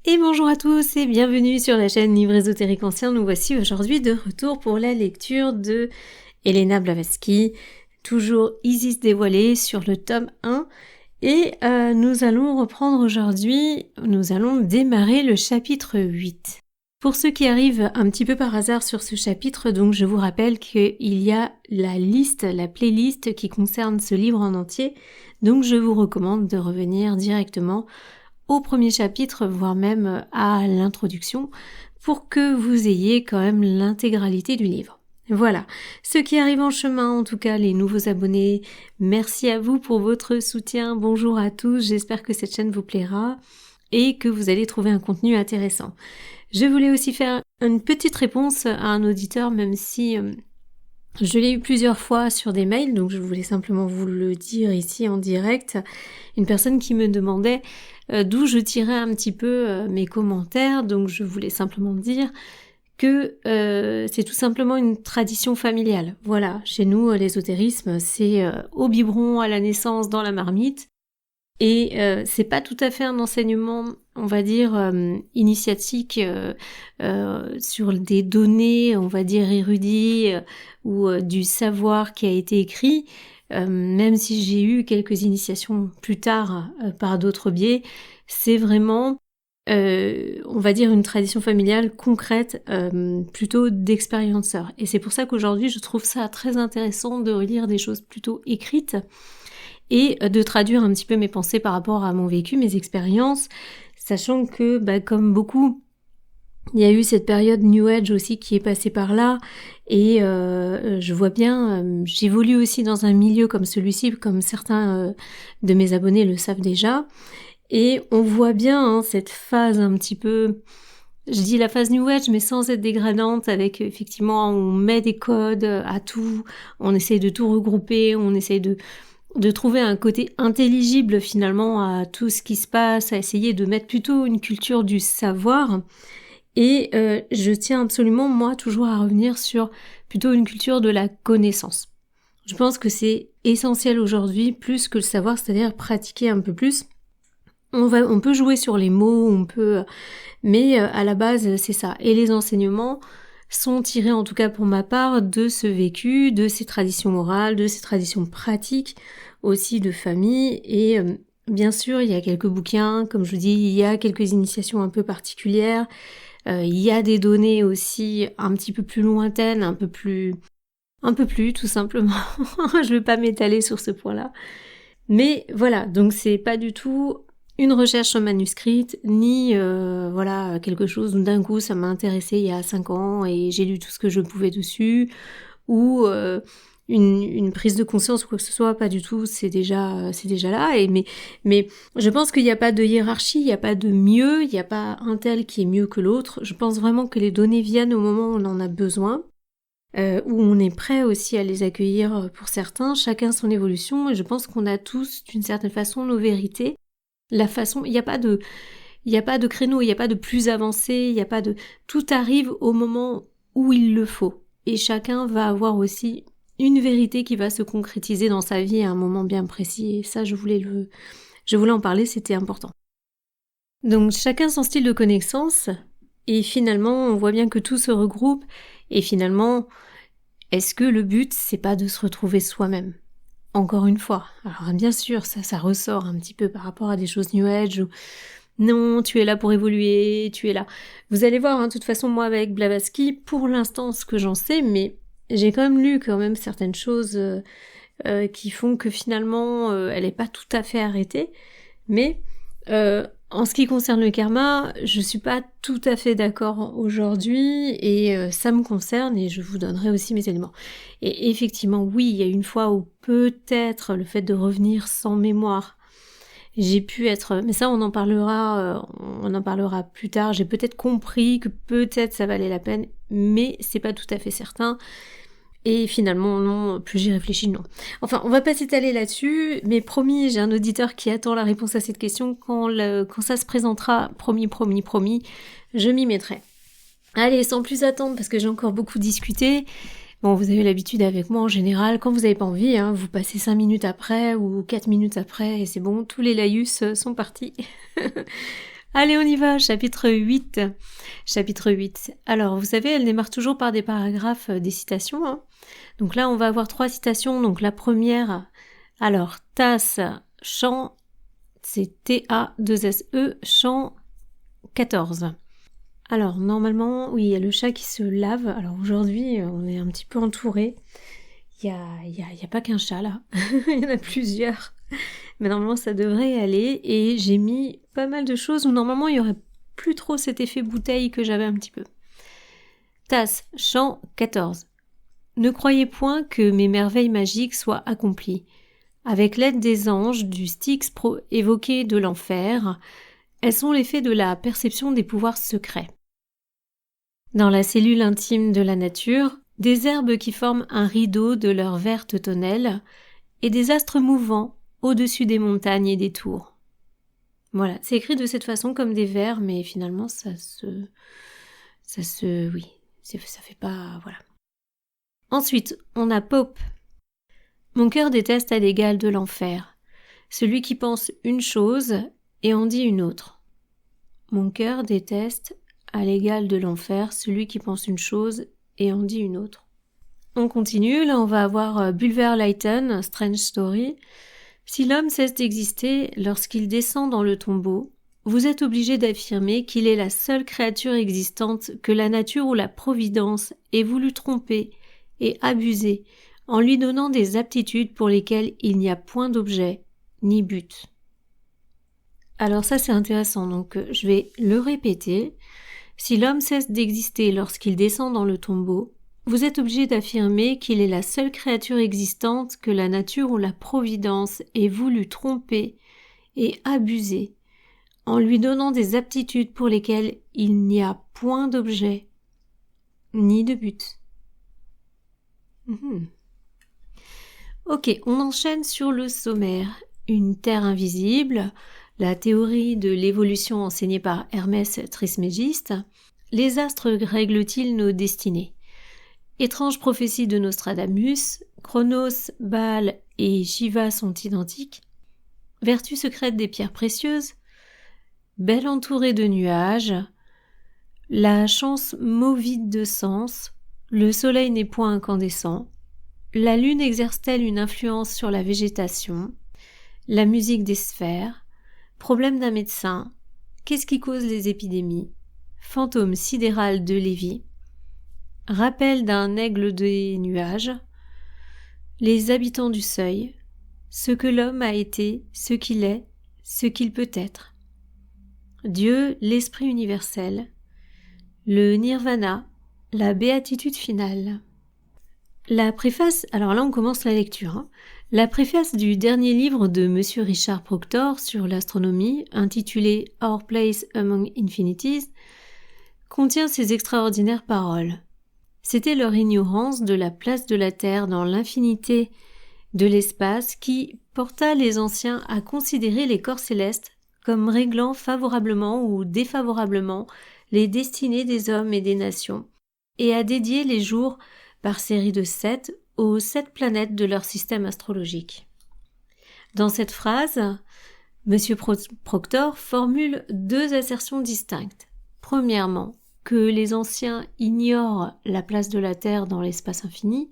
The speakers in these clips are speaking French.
Et bonjour à tous et bienvenue sur la chaîne Livre Ésotérique Ancien. Nous voici aujourd'hui de retour pour la lecture de Elena Blavatsky, toujours Isis dévoilée sur le tome 1. Et nous allons reprendre aujourd'hui, nous allons démarrer le chapitre 8. Pour ceux qui arrivent un petit peu par hasard sur ce chapitre, donc je vous rappelle qu'il y a la playlist qui concerne ce livre en entier. Donc je vous recommande de revenir directement au premier chapitre, voire même à l'introduction, pour que vous ayez quand même l'intégralité du livre. Voilà, ceux qui arrivent en chemin, en tout cas les nouveaux abonnés, merci à vous pour votre soutien, bonjour à tous, j'espère que cette chaîne vous plaira et que vous allez trouver un contenu intéressant. Je voulais aussi faire une petite réponse à un auditeur, même si je l'ai eu plusieurs fois sur des mails, donc je voulais simplement vous le dire ici en direct. Une personne qui me demandait d'où je tirais un petit peu mes commentaires, donc je voulais simplement dire que c'est tout simplement une tradition familiale. Voilà, chez nous, l'ésotérisme, c'est au biberon, à la naissance, dans la marmite. Et c'est pas tout à fait un enseignement, on va dire, initiatique sur des données, on va dire, érudits ou du savoir qui a été écrit, même si j'ai eu quelques initiations plus tard par d'autres biais, c'est vraiment, on va dire, une tradition familiale concrète, plutôt d'expérienceurs. Et c'est pour ça qu'aujourd'hui, je trouve ça très intéressant de relire des choses plutôt écrites, et de traduire un petit peu mes pensées par rapport à mon vécu, mes expériences, sachant que, comme beaucoup, il y a eu cette période New Age aussi qui est passée par là, et je vois bien, j'évolue aussi dans un milieu comme celui-ci, comme certains de mes abonnés le savent déjà, et on voit bien cette phase un petit peu... Je dis la phase New Age, mais sans être dégradante, avec effectivement, on met des codes à tout, on essaye de tout regrouper, on essaye de trouver un côté intelligible finalement à tout ce qui se passe, à essayer de mettre plutôt une culture du savoir. Et je tiens absolument, moi, toujours à revenir sur plutôt une culture de la connaissance. Je pense que c'est essentiel aujourd'hui, plus que le savoir, c'est-à-dire pratiquer un peu plus. On peut jouer sur les mots, mais à la base, c'est ça. Et les enseignements sont tirés, en tout cas pour ma part, de ce vécu, de ces traditions morales, de ces traditions pratiques, aussi de famille, et bien sûr, il y a quelques bouquins, comme je vous dis, il y a quelques initiations un peu particulières, il y a des données aussi un petit peu plus lointaines, un peu plus, tout simplement. Je vais pas m'étaler sur ce point-là. Mais voilà, donc c'est pas du tout une recherche manuscrite, ni quelque chose où d'un coup ça m'a intéressé il y a 5 ans et j'ai lu tout ce que je pouvais dessus, ou une prise de conscience ou quoi que ce soit, pas du tout, c'est déjà là. Mais je pense qu'il n'y a pas de hiérarchie, il n'y a pas de mieux, il n'y a pas un tel qui est mieux que l'autre. Je pense vraiment que les données viennent au moment où on en a besoin, où on est prêt aussi à les accueillir pour certains, chacun son évolution, et je pense qu'on a tous d'une certaine façon nos vérités. La façon, il n'y a pas de créneau, il n'y a pas de plus avancé, tout arrive au moment où il le faut. Et chacun va avoir aussi une vérité qui va se concrétiser dans sa vie à un moment bien précis. Et ça, je voulais en parler, c'était important. Donc, chacun son style de connaissance. Et finalement, on voit bien que tout se regroupe. Et finalement, est-ce que le but, c'est pas de se retrouver soi-même ? Encore une fois, alors bien sûr, ça ressort un petit peu par rapport à des choses New Age, où non, tu es là pour évoluer, tu es là. Vous allez voir, de toute façon, moi avec Blavatsky, pour l'instant, ce que j'en sais, mais j'ai quand même lu certaines choses qui font que finalement, elle n'est pas tout à fait arrêtée, mais en ce qui concerne le karma, je suis pas tout à fait d'accord aujourd'hui, et ça me concerne, et je vous donnerai aussi mes éléments. Et effectivement, oui, il y a une fois où peut-être le fait de revenir sans mémoire, j'ai pu être... Mais ça, on en parlera plus tard. J'ai peut-être compris que peut-être ça valait la peine, mais c'est pas tout à fait certain. Et finalement, non, plus j'y réfléchis, non. Enfin, on va pas s'étaler là-dessus, mais promis, j'ai un auditeur qui attend la réponse à cette question. Quand ça se présentera, promis, je m'y mettrai. Allez, sans plus attendre, parce que j'ai encore beaucoup discuté. Bon, vous avez l'habitude avec moi en général, quand vous n'avez pas envie, vous passez 5 minutes après ou 4 minutes après, et c'est bon, tous les laïus sont partis. Allez, on y va, chapitre 8. Chapitre 8. Alors, vous savez, elle démarre toujours par des paragraphes, des citations, hein. Donc là, on va avoir 3 citations. Donc la première, alors, tasse, chant, c'est T-A-2-S-E, chant 14. Alors, normalement, oui, il y a le chat qui se lave. Alors aujourd'hui, on est un petit peu entouré. Il y a pas qu'un chat, là. Il y en a plusieurs. Mais normalement, ça devrait aller. Et j'ai mis pas mal de choses où normalement, il y aurait plus trop cet effet bouteille que j'avais un petit peu. Tasse, chant 14. Ne croyez point que mes merveilles magiques soient accomplies. Avec l'aide des anges, du Styx évoqué de l'enfer, elles sont l'effet de la perception des pouvoirs secrets. Dans la cellule intime de la nature, des herbes qui forment un rideau de leur verte tonnelle et des astres mouvants au-dessus des montagnes et des tours. Voilà, c'est écrit de cette façon comme des vers, mais finalement ça fait pas, voilà. Ensuite, on a Pope. Mon cœur déteste à l'égal de l'enfer, celui qui pense une chose et en dit une autre. Mon cœur déteste à l'égal de l'enfer, celui qui pense une chose et en dit une autre. On continue, là on va avoir Bulwer Lytton, Strange Story. Si l'homme cesse d'exister lorsqu'il descend dans le tombeau, vous êtes obligé d'affirmer qu'il est la seule créature existante que la nature ou la providence ait voulu tromper et abuser en lui donnant des aptitudes pour lesquelles il n'y a point d'objet ni but. Alors ça c'est intéressant, donc je vais le répéter. Si l'homme cesse d'exister lorsqu'il descend dans le tombeau, vous êtes obligé d'affirmer qu'il est la seule créature existante que la nature ou la providence ait voulu tromper et abuser en lui donnant des aptitudes pour lesquelles il n'y a point d'objet ni de but. Ok, on enchaîne sur le sommaire. Une terre invisible, la théorie de l'évolution enseignée par Hermès Trismégiste, les astres règlent-ils nos destinées? Étrange prophétie de Nostradamus, Chronos, Baal et Shiva sont identiques, vertu secrète des pierres précieuses, belle entourée de nuages, la chance mot vide de sens, le soleil n'est point incandescent, la lune exerce-t-elle une influence sur la végétation, la musique des sphères, problème d'un médecin, qu'est-ce qui cause les épidémies, fantôme sidéral de Lévi, rappel d'un aigle des nuages, les habitants du seuil, ce que l'homme a été, ce qu'il est, ce qu'il peut être, Dieu, l'esprit universel, le nirvana, la béatitude finale. La préface, alors là on commence la lecture, hein. La préface du dernier livre de Monsieur Richard Proctor sur l'astronomie, intitulé Our Place Among Infinities, contient ces extraordinaires paroles. C'était leur ignorance de la place de la Terre dans l'infinité de l'espace qui porta les anciens à considérer les corps célestes comme réglant favorablement ou défavorablement les destinées des hommes et des nations, et à dédier les jours par série de 7 aux 7 planètes de leur système astrologique. Dans cette phrase, M. Proctor formule 2 assertions distinctes. Premièrement, que les anciens ignorent la place de la Terre dans l'espace infini,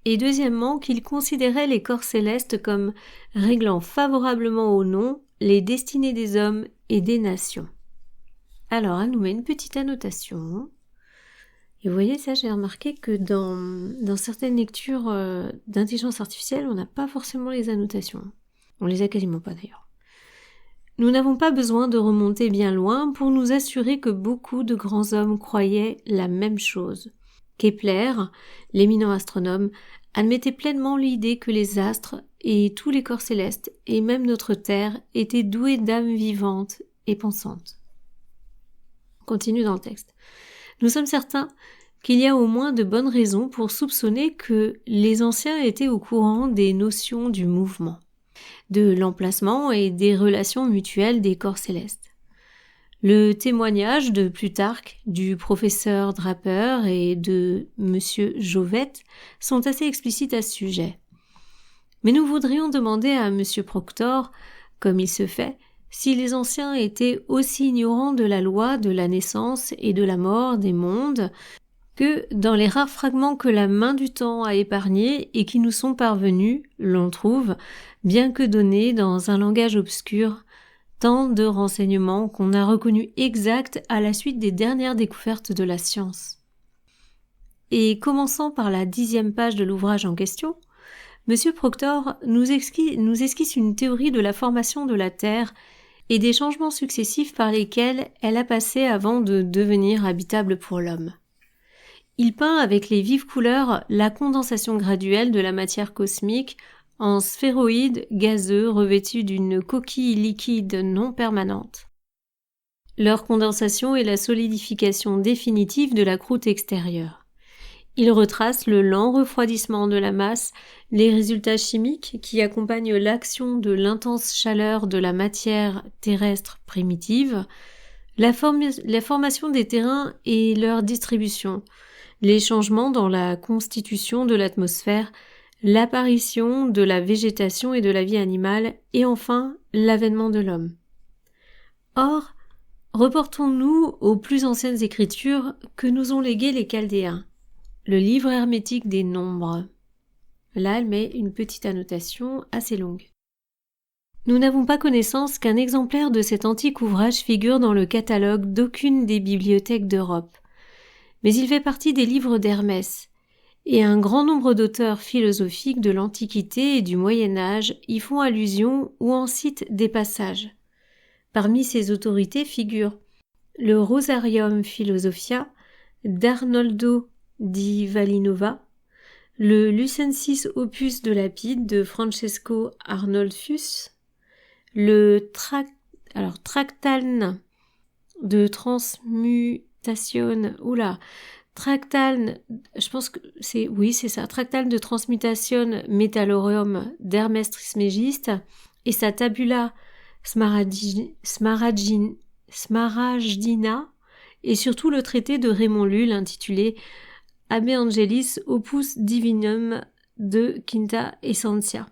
et deuxièmement, qu'ils considéraient les corps célestes comme réglant favorablement ou non les destinées des hommes et des nations. Alors, elle nous met une petite annotation. Et vous voyez, ça, j'ai remarqué que dans certaines lectures d'intelligence artificielle, on n'a pas forcément les annotations. On les a quasiment pas d'ailleurs. Nous n'avons pas besoin de remonter bien loin pour nous assurer que beaucoup de grands hommes croyaient la même chose. Kepler, l'éminent astronome, admettait pleinement l'idée que les astres et tous les corps célestes, et même notre Terre, étaient doués d'âmes vivantes et pensantes. On continue dans le texte. Nous sommes certains qu'il y a au moins de bonnes raisons pour soupçonner que les anciens étaient au courant des notions du mouvement, de l'emplacement et des relations mutuelles des corps célestes. Le témoignage de Plutarque, du professeur Draper et de M. Jovette sont assez explicites à ce sujet. Mais nous voudrions demander à M. Proctor, comme il se fait, si les anciens étaient aussi ignorants de la loi de la naissance et de la mort des mondes, que dans les rares fragments que la main du temps a épargnés et qui nous sont parvenus, l'on trouve, bien que donnés dans un langage obscur, tant de renseignements qu'on a reconnus exacts à la suite des dernières découvertes de la science. Et commençant par la 10e page de l'ouvrage en question, M. Proctor nous esquisse une théorie de la formation de la Terre et des changements successifs par lesquels elle a passé avant de devenir habitable pour l'homme. Il peint avec les vives couleurs la condensation graduelle de la matière cosmique en sphéroïdes gazeux revêtus d'une coquille liquide non permanente. Leur condensation est la solidification définitive de la croûte extérieure. Il retrace le lent refroidissement de la masse, les résultats chimiques qui accompagnent l'action de l'intense chaleur de la matière terrestre primitive, la formation des terrains et leur distribution, les changements dans la constitution de l'atmosphère, l'apparition de la végétation et de la vie animale, et enfin l'avènement de l'homme. Or, reportons-nous aux plus anciennes écritures que nous ont léguées les Chaldéens. Le livre hermétique des nombres. Là, elle met une petite annotation assez longue. Nous n'avons pas connaissance qu'un exemplaire de cet antique ouvrage figure dans le catalogue d'aucune des bibliothèques d'Europe. Mais il fait partie des livres d'Hermès, et un grand nombre d'auteurs philosophiques de l'Antiquité et du Moyen Âge y font allusion ou en citent des passages. Parmi ces autorités figurent le Rosarium Philosophia d'Arnoldo di Valinova, le Lucensis Opus de Lapide de Francesco Arnolfus, le Tractane de Transmutation, Tractane, je pense que c'est ça, Tractane de Transmutation Metallorum d'Hermès Trismégiste et sa Tabula Smaragdina et surtout le traité de Raymond Lull intitulé Abe Angelis Opus Divinum de Quinta Essentia.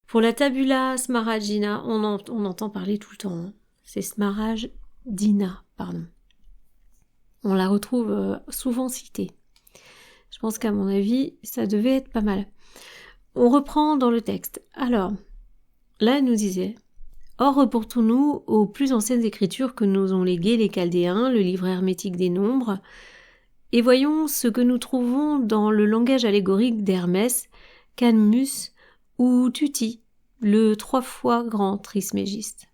Pour la Tabula Smaragdina, on entend parler tout le temps, hein. C'est Smaragdina, pardon. On la retrouve souvent citée. Je pense qu'à mon avis, ça devait être pas mal. On reprend dans le texte. Alors, là, elle nous disait « Or, reportons-nous aux plus anciennes écritures que nous ont léguées les Chaldéens, le livre hermétique des nombres, et voyons ce que nous trouvons dans le langage allégorique d'Hermès, Cadmus ou Tuti, le 3 fois grand Trismégiste.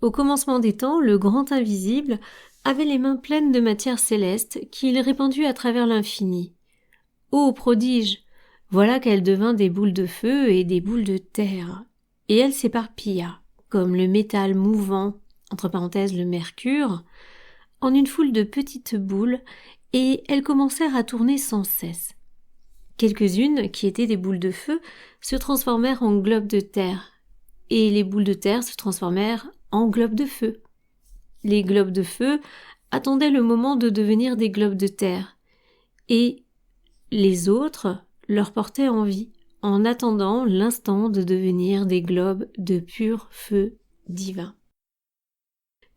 Au commencement des temps, le grand invisible avait les mains pleines de matière céleste qu'il répandut à travers l'infini. Ô prodige! Voilà qu'elle devint des boules de feu et des boules de terre, et elle s'éparpilla, comme le métal mouvant, entre parenthèses le mercure, en une foule de petites boules, et elles commencèrent à tourner sans cesse. Quelques-unes, qui étaient des boules de feu, se transformèrent en globes de terre, et les boules de terre se transformèrent en globes de feu. Les globes de feu attendaient le moment de devenir des globes de terre, et les autres leur portaient envie, en attendant l'instant de devenir des globes de pur feu divin.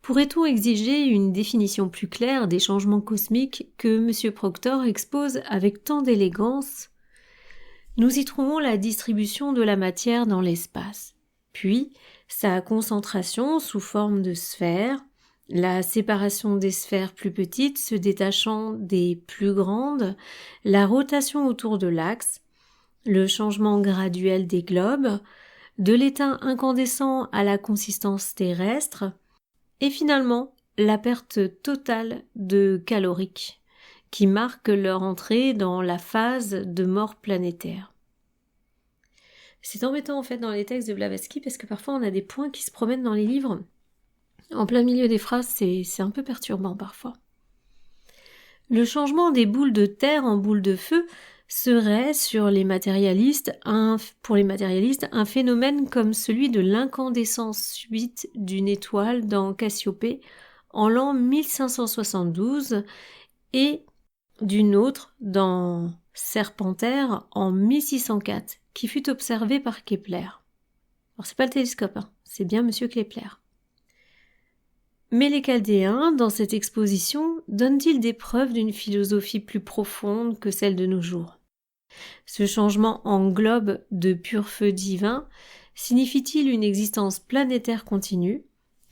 Pourrait-on exiger une définition plus claire des changements cosmiques que M. Proctor expose avec tant d'élégance? Nous y trouvons la distribution de la matière dans l'espace, puis sa concentration sous forme de sphères, la séparation des sphères plus petites se détachant des plus grandes, la rotation autour de l'axe, le changement graduel des globes, de l'étain incandescent à la consistance terrestre, et finalement la perte totale de calorique, qui marque leur entrée dans la phase de mort planétaire. C'est embêtant en fait dans les textes de Blavatsky parce que parfois on a des points qui se promènent dans les livres. En plein milieu des phrases, c'est un peu perturbant parfois. Le changement des boules de terre en boules de feu serait pour les matérialistes un phénomène comme celui de l'incandescence subite d'une étoile dans Cassiopée en l'an 1572 et d'une autre dans Serpentaire en 1604, qui fut observée par Kepler. Alors c'est pas le télescope, hein, c'est bien Monsieur Kepler. Mais les Chaldéens, dans cette exposition, donnent-ils des preuves d'une philosophie plus profonde que celle de nos jours? Ce changement en globe de pur feu divin signifie-t-il une existence planétaire continue,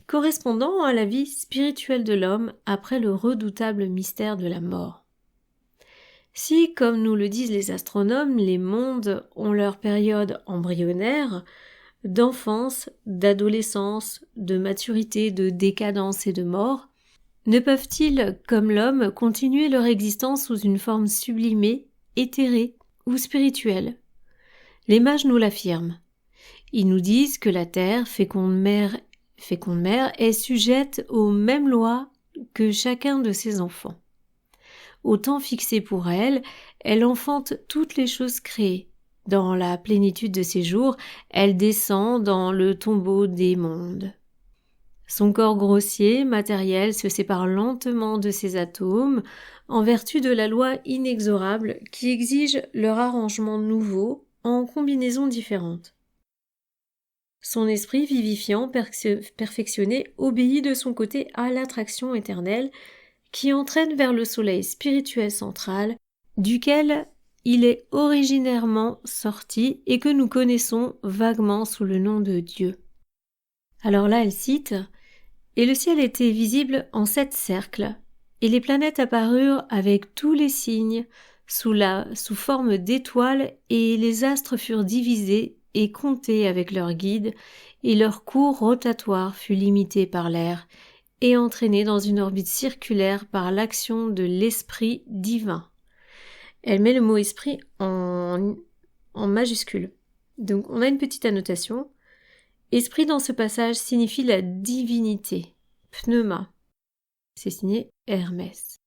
correspondant à la vie spirituelle de l'homme après le redoutable mystère de la mort? Si, comme nous le disent les astronomes, les mondes ont leur période embryonnaire, d'enfance, d'adolescence, de maturité, de décadence et de mort, ne peuvent-ils, comme l'homme, continuer leur existence sous une forme sublimée, éthérée ou spirituelle? Les mages nous l'affirment. Ils nous disent que la terre, féconde mère, est sujette aux mêmes lois que chacun de ses enfants. Au temps fixé pour elle, elle enfante toutes les choses créées. Dans la plénitude de ses jours, elle descend dans le tombeau des mondes. Son corps grossier, matériel, se sépare lentement de ses atomes, en vertu de la loi inexorable qui exige leur arrangement nouveau en combinaisons différentes. Son esprit vivifiant, perfectionné, obéit de son côté à l'attraction éternelle qui entraîne vers le soleil spirituel central, duquel il est originairement sorti et que nous connaissons vaguement sous le nom de Dieu. Alors là, elle cite « Et le ciel était visible en 7 cercles, et les planètes apparurent avec tous les signes sous forme d'étoiles, et les astres furent divisés et comptés avec leurs guides, et leur cours rotatoire fut limité par l'air, et entraîné dans une orbite circulaire par l'action de l'esprit divin. » Elle met le mot esprit en majuscule. Donc on a une petite annotation. Esprit dans ce passage signifie la divinité. Pneuma. C'est signé Hermès.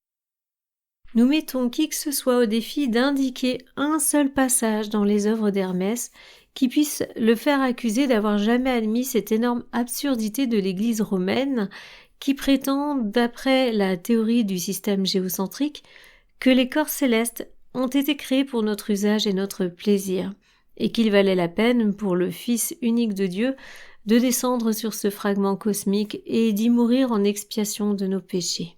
Nous mettons qui que ce soit au défi d'indiquer un seul passage dans les œuvres d'Hermès qui puisse le faire accuser d'avoir jamais admis cette énorme absurdité de l'Église romaine qui prétend, d'après la théorie du système géocentrique, que les corps célestes ont été créés pour notre usage et notre plaisir, et qu'il valait la peine pour le Fils unique de Dieu de descendre sur ce fragment cosmique et d'y mourir en expiation de nos péchés.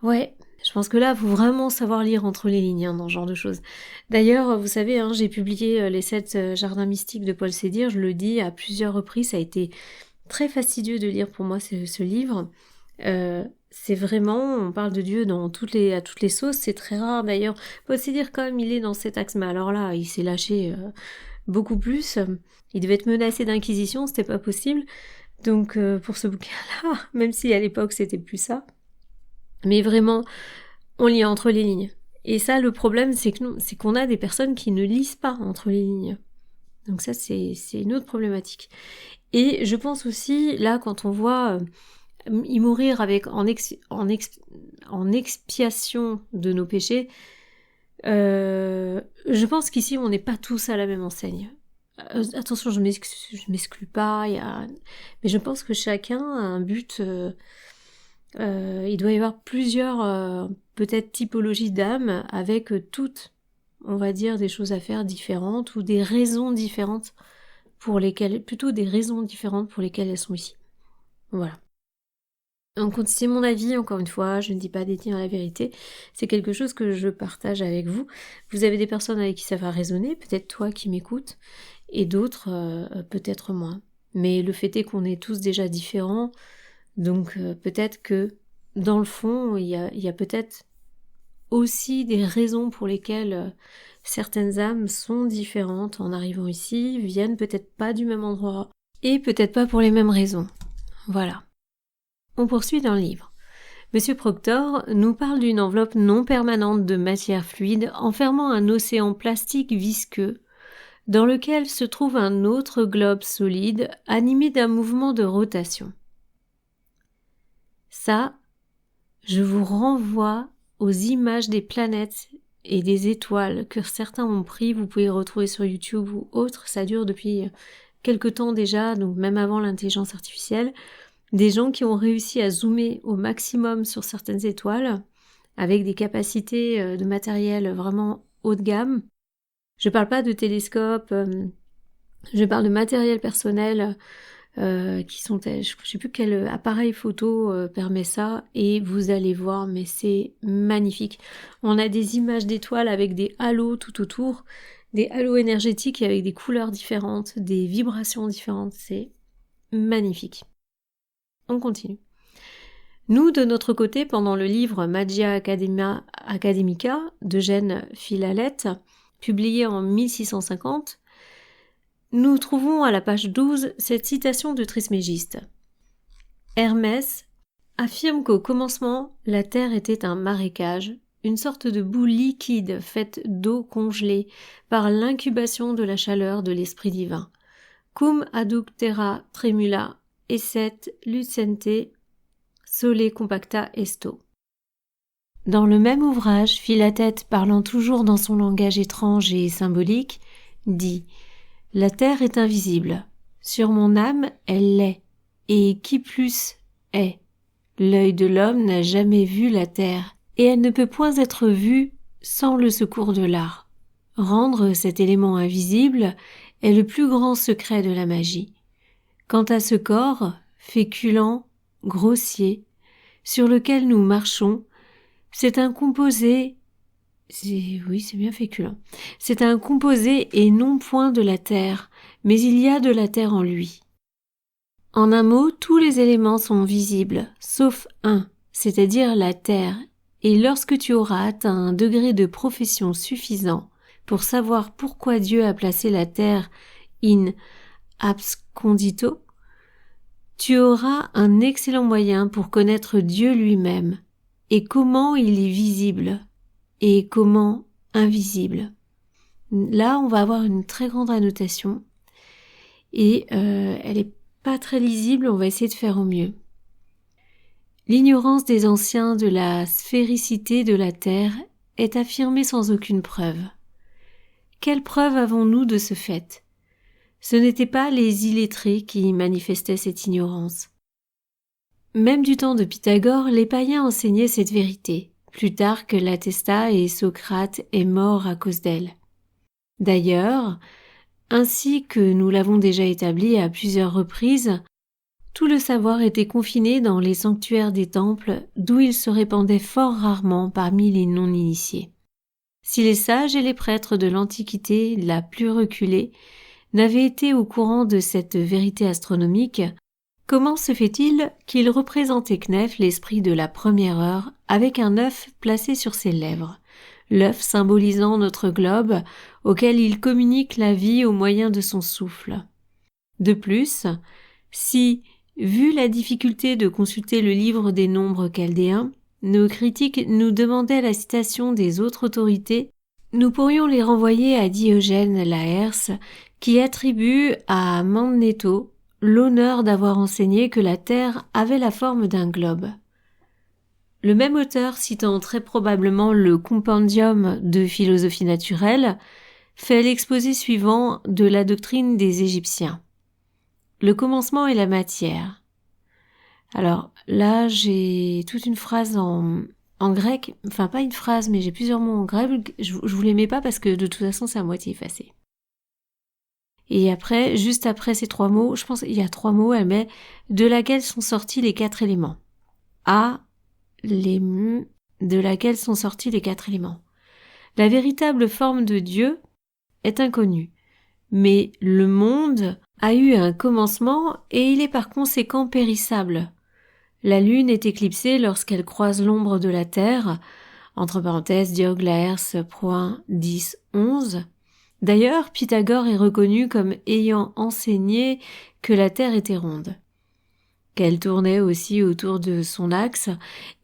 Ouais, je pense que là, il faut vraiment savoir lire entre les lignes dans ce genre de choses. D'ailleurs, vous savez, j'ai publié les 7 jardins mystiques de Paul Sédir, je le dis à plusieurs reprises, ça a été très fastidieux de lire pour moi ce livre. C'est vraiment, on parle de Dieu à toutes les sauces, c'est très rare d'ailleurs. Paul Sédir quand même, il est dans cet axe, mais alors là, il s'est lâché beaucoup plus. Il devait être menacé d'inquisition, c'était pas possible. Donc pour ce bouquin-là, même si à l'époque c'était plus ça, mais vraiment, on lit entre les lignes. Et ça, le problème, c'est qu'on a des personnes qui ne lisent pas entre les lignes. Donc ça, c'est une autre problématique. Et je pense aussi, là, quand on voit y mourir en expiation de nos péchés, je pense qu'ici, on n'est pas tous à la même enseigne. Attention, je m'exclus pas, mais je pense que chacun a un but. Il doit y avoir plusieurs, peut-être, typologies d'âmes avec toutes, on va dire, des choses à faire différentes ou des raisons différentes plutôt des raisons différentes pour lesquelles elles sont ici. Voilà. Donc c'est mon avis, encore une fois, je ne dis pas détenir la vérité, c'est quelque chose que je partage avec vous. Vous avez des personnes avec qui ça va résonner, peut-être toi qui m'écoutes, et d'autres peut-être moins. Mais le fait est qu'on est tous déjà différents, donc peut-être que dans le fond, il y a peut-être aussi des raisons pour lesquelles certaines âmes sont différentes en arrivant ici, viennent peut-être pas du même endroit, et peut-être pas pour les mêmes raisons. Voilà. On poursuit dans le livre. Monsieur Proctor nous parle d'une enveloppe non permanente de matière fluide enfermant un océan plastique visqueux, dans lequel se trouve un autre globe solide animé d'un mouvement de rotation. Ça, je vous renvoie aux images des planètes et des étoiles que certains ont pris, vous pouvez retrouver sur YouTube ou autre, ça dure depuis quelque temps déjà, donc même avant l'intelligence artificielle, des gens qui ont réussi à zoomer au maximum sur certaines étoiles, avec des capacités de matériel vraiment haut de gamme. Je parle pas de télescopes Je parle de matériel personnel qui sont, je sais plus quel appareil photo permet ça, et vous allez voir, mais c'est magnifique. On a des images d'étoiles avec des halos tout autour, des halos énergétiques avec des couleurs différentes, des vibrations différentes, c'est magnifique. On continue. Nous, de notre côté, pendant le livre Magia Academica d'Eugène Philalette, publié en 1650, nous trouvons à la page 12 cette citation de Trismégiste. Hermès affirme qu'au commencement, la terre était un marécage, une sorte de boue liquide faite d'eau congelée par l'incubation de la chaleur de l'esprit divin. Cum adductera tremula esset lucente sole compacta esto. Dans le même ouvrage, Philatète, parlant toujours dans son langage étrange et symbolique, dit « La terre est invisible. Sur mon âme, elle l'est. Et qui plus est. L'œil de l'homme n'a jamais vu la terre, et elle ne peut point être vue sans le secours de l'art. Rendre cet élément invisible est le plus grand secret de la magie. Quant à ce corps, féculent, grossier, sur lequel nous marchons, c'est un composé, c'est bien féculent. C'est un composé et non point de la terre, mais il y a de la terre en lui. En un mot, tous les éléments sont visibles, sauf un, c'est-à-dire la terre, et lorsque tu auras atteint un degré de profession suffisant pour savoir pourquoi Dieu a placé la terre in abscondito, tu auras un excellent moyen pour connaître Dieu lui-même, et comment il est visible, et comment invisible. Là, on va avoir une très grande annotation, et elle est pas très lisible, on va essayer de faire au mieux. L'ignorance des anciens de la sphéricité de la Terre est affirmée sans aucune preuve. Quelle preuve avons-nous de ce fait ? Ce n'étaient pas les illettrés qui manifestaient cette ignorance. Même du temps de Pythagore, les païens enseignaient cette vérité. Plutarque l'attesta et Socrate est mort à cause d'elle. D'ailleurs, ainsi que nous l'avons déjà établi à plusieurs reprises, tout le savoir était confiné dans les sanctuaires des temples, d'où il se répandait fort rarement parmi les non-initiés. Si les sages et les prêtres de l'Antiquité la plus reculée n'avaient été au courant de cette vérité astronomique, comment se fait-il qu'ils représentaient Kneph l'esprit de la première heure avec un œuf placé sur ses lèvres, l'œuf symbolisant notre globe auquel il communique la vie au moyen de son souffle. De plus, si, vu la difficulté de consulter le livre des nombres chaldéens, nos critiques nous demandaient la citation des autres autorités, nous pourrions les renvoyer à Diogène Laërce, qui attribue à Manetho l'honneur d'avoir enseigné que la Terre avait la forme d'un globe. Le même auteur, citant très probablement le Compendium de philosophie naturelle, fait l'exposé suivant de la doctrine des Égyptiens. Le commencement est la matière. Alors là, j'ai toute une phrase en grec, enfin pas une phrase, mais j'ai plusieurs mots en grec, je vous les mets pas parce que de toute façon c'est à moitié effacé. Et après, juste après ces trois mots, je pense qu'il y a trois mots, elle met de laquelle sont sortis les quatre éléments. De laquelle sont sortis les quatre éléments. La véritable forme de Dieu est inconnue, mais le monde a eu un commencement et il est par conséquent périssable. La lune est éclipsée lorsqu'elle croise l'ombre de la terre, entre parenthèses Diog Laërce, point 10-11. D'ailleurs, Pythagore est reconnu comme ayant enseigné que la terre était ronde, qu'elle tournait aussi autour de son axe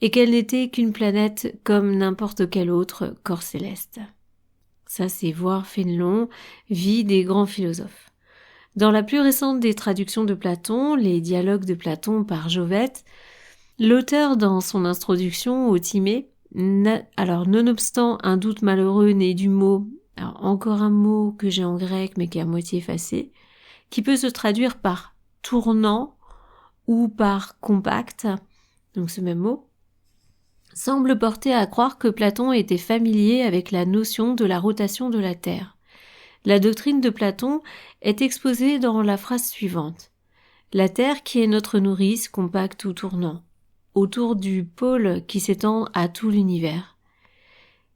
et qu'elle n'était qu'une planète comme n'importe quel autre corps céleste. Ça, c'est voir Fénelon, Vie des grands philosophes. Dans la plus récente des traductions de Platon, les dialogues de Platon par Jovette, l'auteur dans son introduction au Timée, nonobstant un doute malheureux né du mot, alors encore un mot que j'ai en grec mais qui est à moitié effacé, qui peut se traduire par tournant ou par compact, donc ce même mot, semble porter à croire que Platon était familier avec la notion de la rotation de la Terre. La doctrine de Platon est exposée dans la phrase suivante. La Terre qui est notre nourrice, compacte ou tournant, autour du pôle qui s'étend à tout l'univers.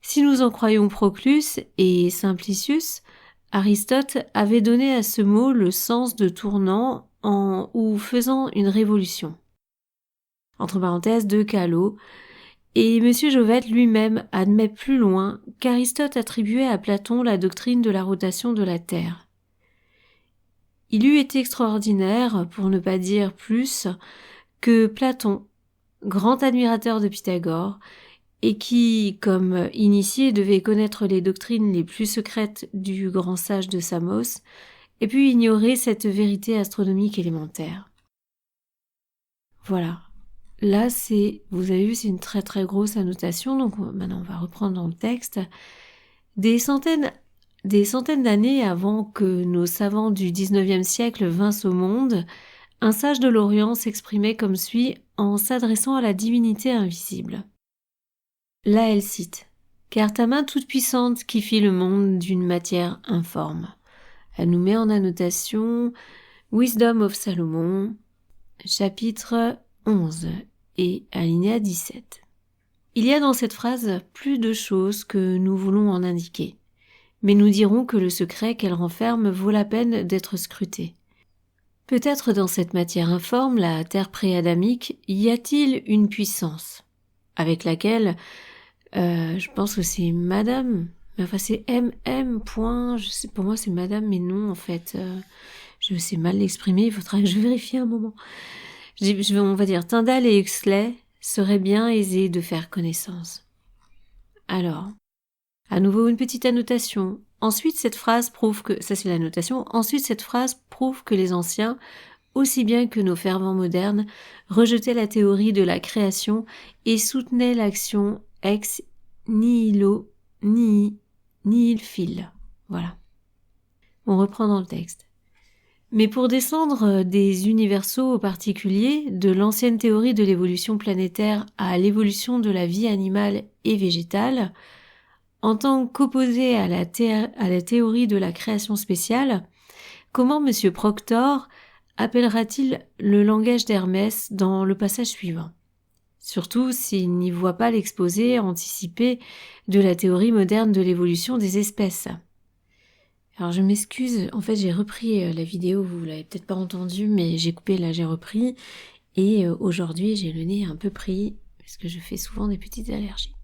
Si nous en croyons Proclus et Simplicius, Aristote avait donné à ce mot le sens de tournant ou faisant une révolution. Entre parenthèses, de Callot, et M. Jovette lui-même admet plus loin qu'Aristote attribuait à Platon la doctrine de la rotation de la Terre. Il eût été extraordinaire, pour ne pas dire plus, que Platon, grand admirateur de Pythagore, et qui, comme initié, devait connaître les doctrines les plus secrètes du grand sage de Samos, ait pu ignorer cette vérité astronomique élémentaire. Voilà. Là, vous avez vu, c'est une très très grosse annotation, donc maintenant on va reprendre dans le texte. Des centaines d'années avant que nos savants du XIXe siècle vinssent au monde, un sage de l'Orient s'exprimait comme suit en s'adressant à la divinité invisible. Là, elle cite « Car ta main toute-puissante qui fit le monde d'une matière informe ». Elle nous met en annotation « Wisdom of Salomon », chapitre 11 et alinéa 17. Il y a dans cette phrase plus de choses que nous voulons en indiquer, mais nous dirons que le secret qu'elle renferme vaut la peine d'être scruté. Peut-être dans cette matière informe, la terre pré-adamique, y a-t-il une puissance, avec laquelle, je pense que c'est madame, mais enfin c'est MM, point, je sais, pour moi c'est madame, mais non en fait, je sais mal l'exprimer, il faudra que je vérifie un moment. On va dire Tyndall et Huxley seraient bien aisés de faire connaissance. Alors, à nouveau une petite annotation. Ensuite, cette phrase prouve que, ça c'est l'annotation, ensuite cette phrase prouve que les anciens, aussi bien que nos fervents modernes, rejetaient la théorie de la création et soutenaient l'action ex nihilo nihil fil. Voilà. On reprend dans le texte. Mais pour descendre des universaux aux particuliers, de l'ancienne théorie de l'évolution planétaire à l'évolution de la vie animale et végétale, en tant qu'opposé à la théorie de la création spéciale, comment M. Proctor appellera-t-il le langage d'Hermès dans le passage suivant? Surtout s'il n'y voit pas l'exposé anticipé de la théorie moderne de l'évolution des espèces. Alors je m'excuse, en fait j'ai repris la vidéo, vous l'avez peut-être pas entendue, mais j'ai coupé, là j'ai repris, et aujourd'hui j'ai le nez un peu pris, parce que je fais souvent des petites allergies.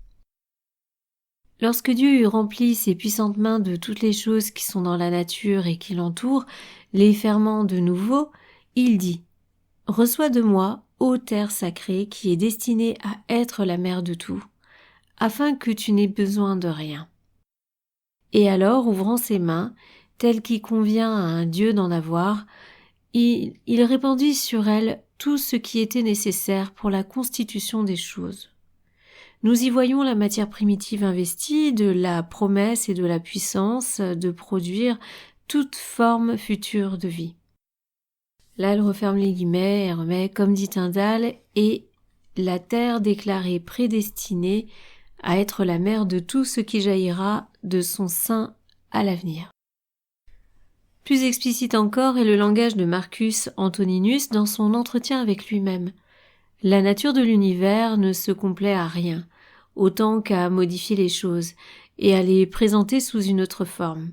Lorsque Dieu eut rempli ses puissantes mains de toutes les choses qui sont dans la nature et qui l'entourent, les fermant de nouveau, il dit « Reçois de moi, ô terre sacrée, qui est destinée à être la mère de tout, afin que tu n'aies besoin de rien. » Et alors, ouvrant ses mains, tel qu'il convient à un Dieu d'en avoir, il répandit sur elle tout ce qui était nécessaire pour la constitution des choses. Nous y voyons la matière primitive investie de la promesse et de la puissance de produire toute forme future de vie. Là, elle referme les guillemets et remet, comme dit Tyndall, et la terre déclarée prédestinée à être la mère de tout ce qui jaillira de son sein à l'avenir. Plus explicite encore est le langage de Marcus Antoninus dans son entretien avec lui-même. La nature de l'univers ne se complaît à rien, autant qu'à modifier les choses et à les présenter sous une autre forme.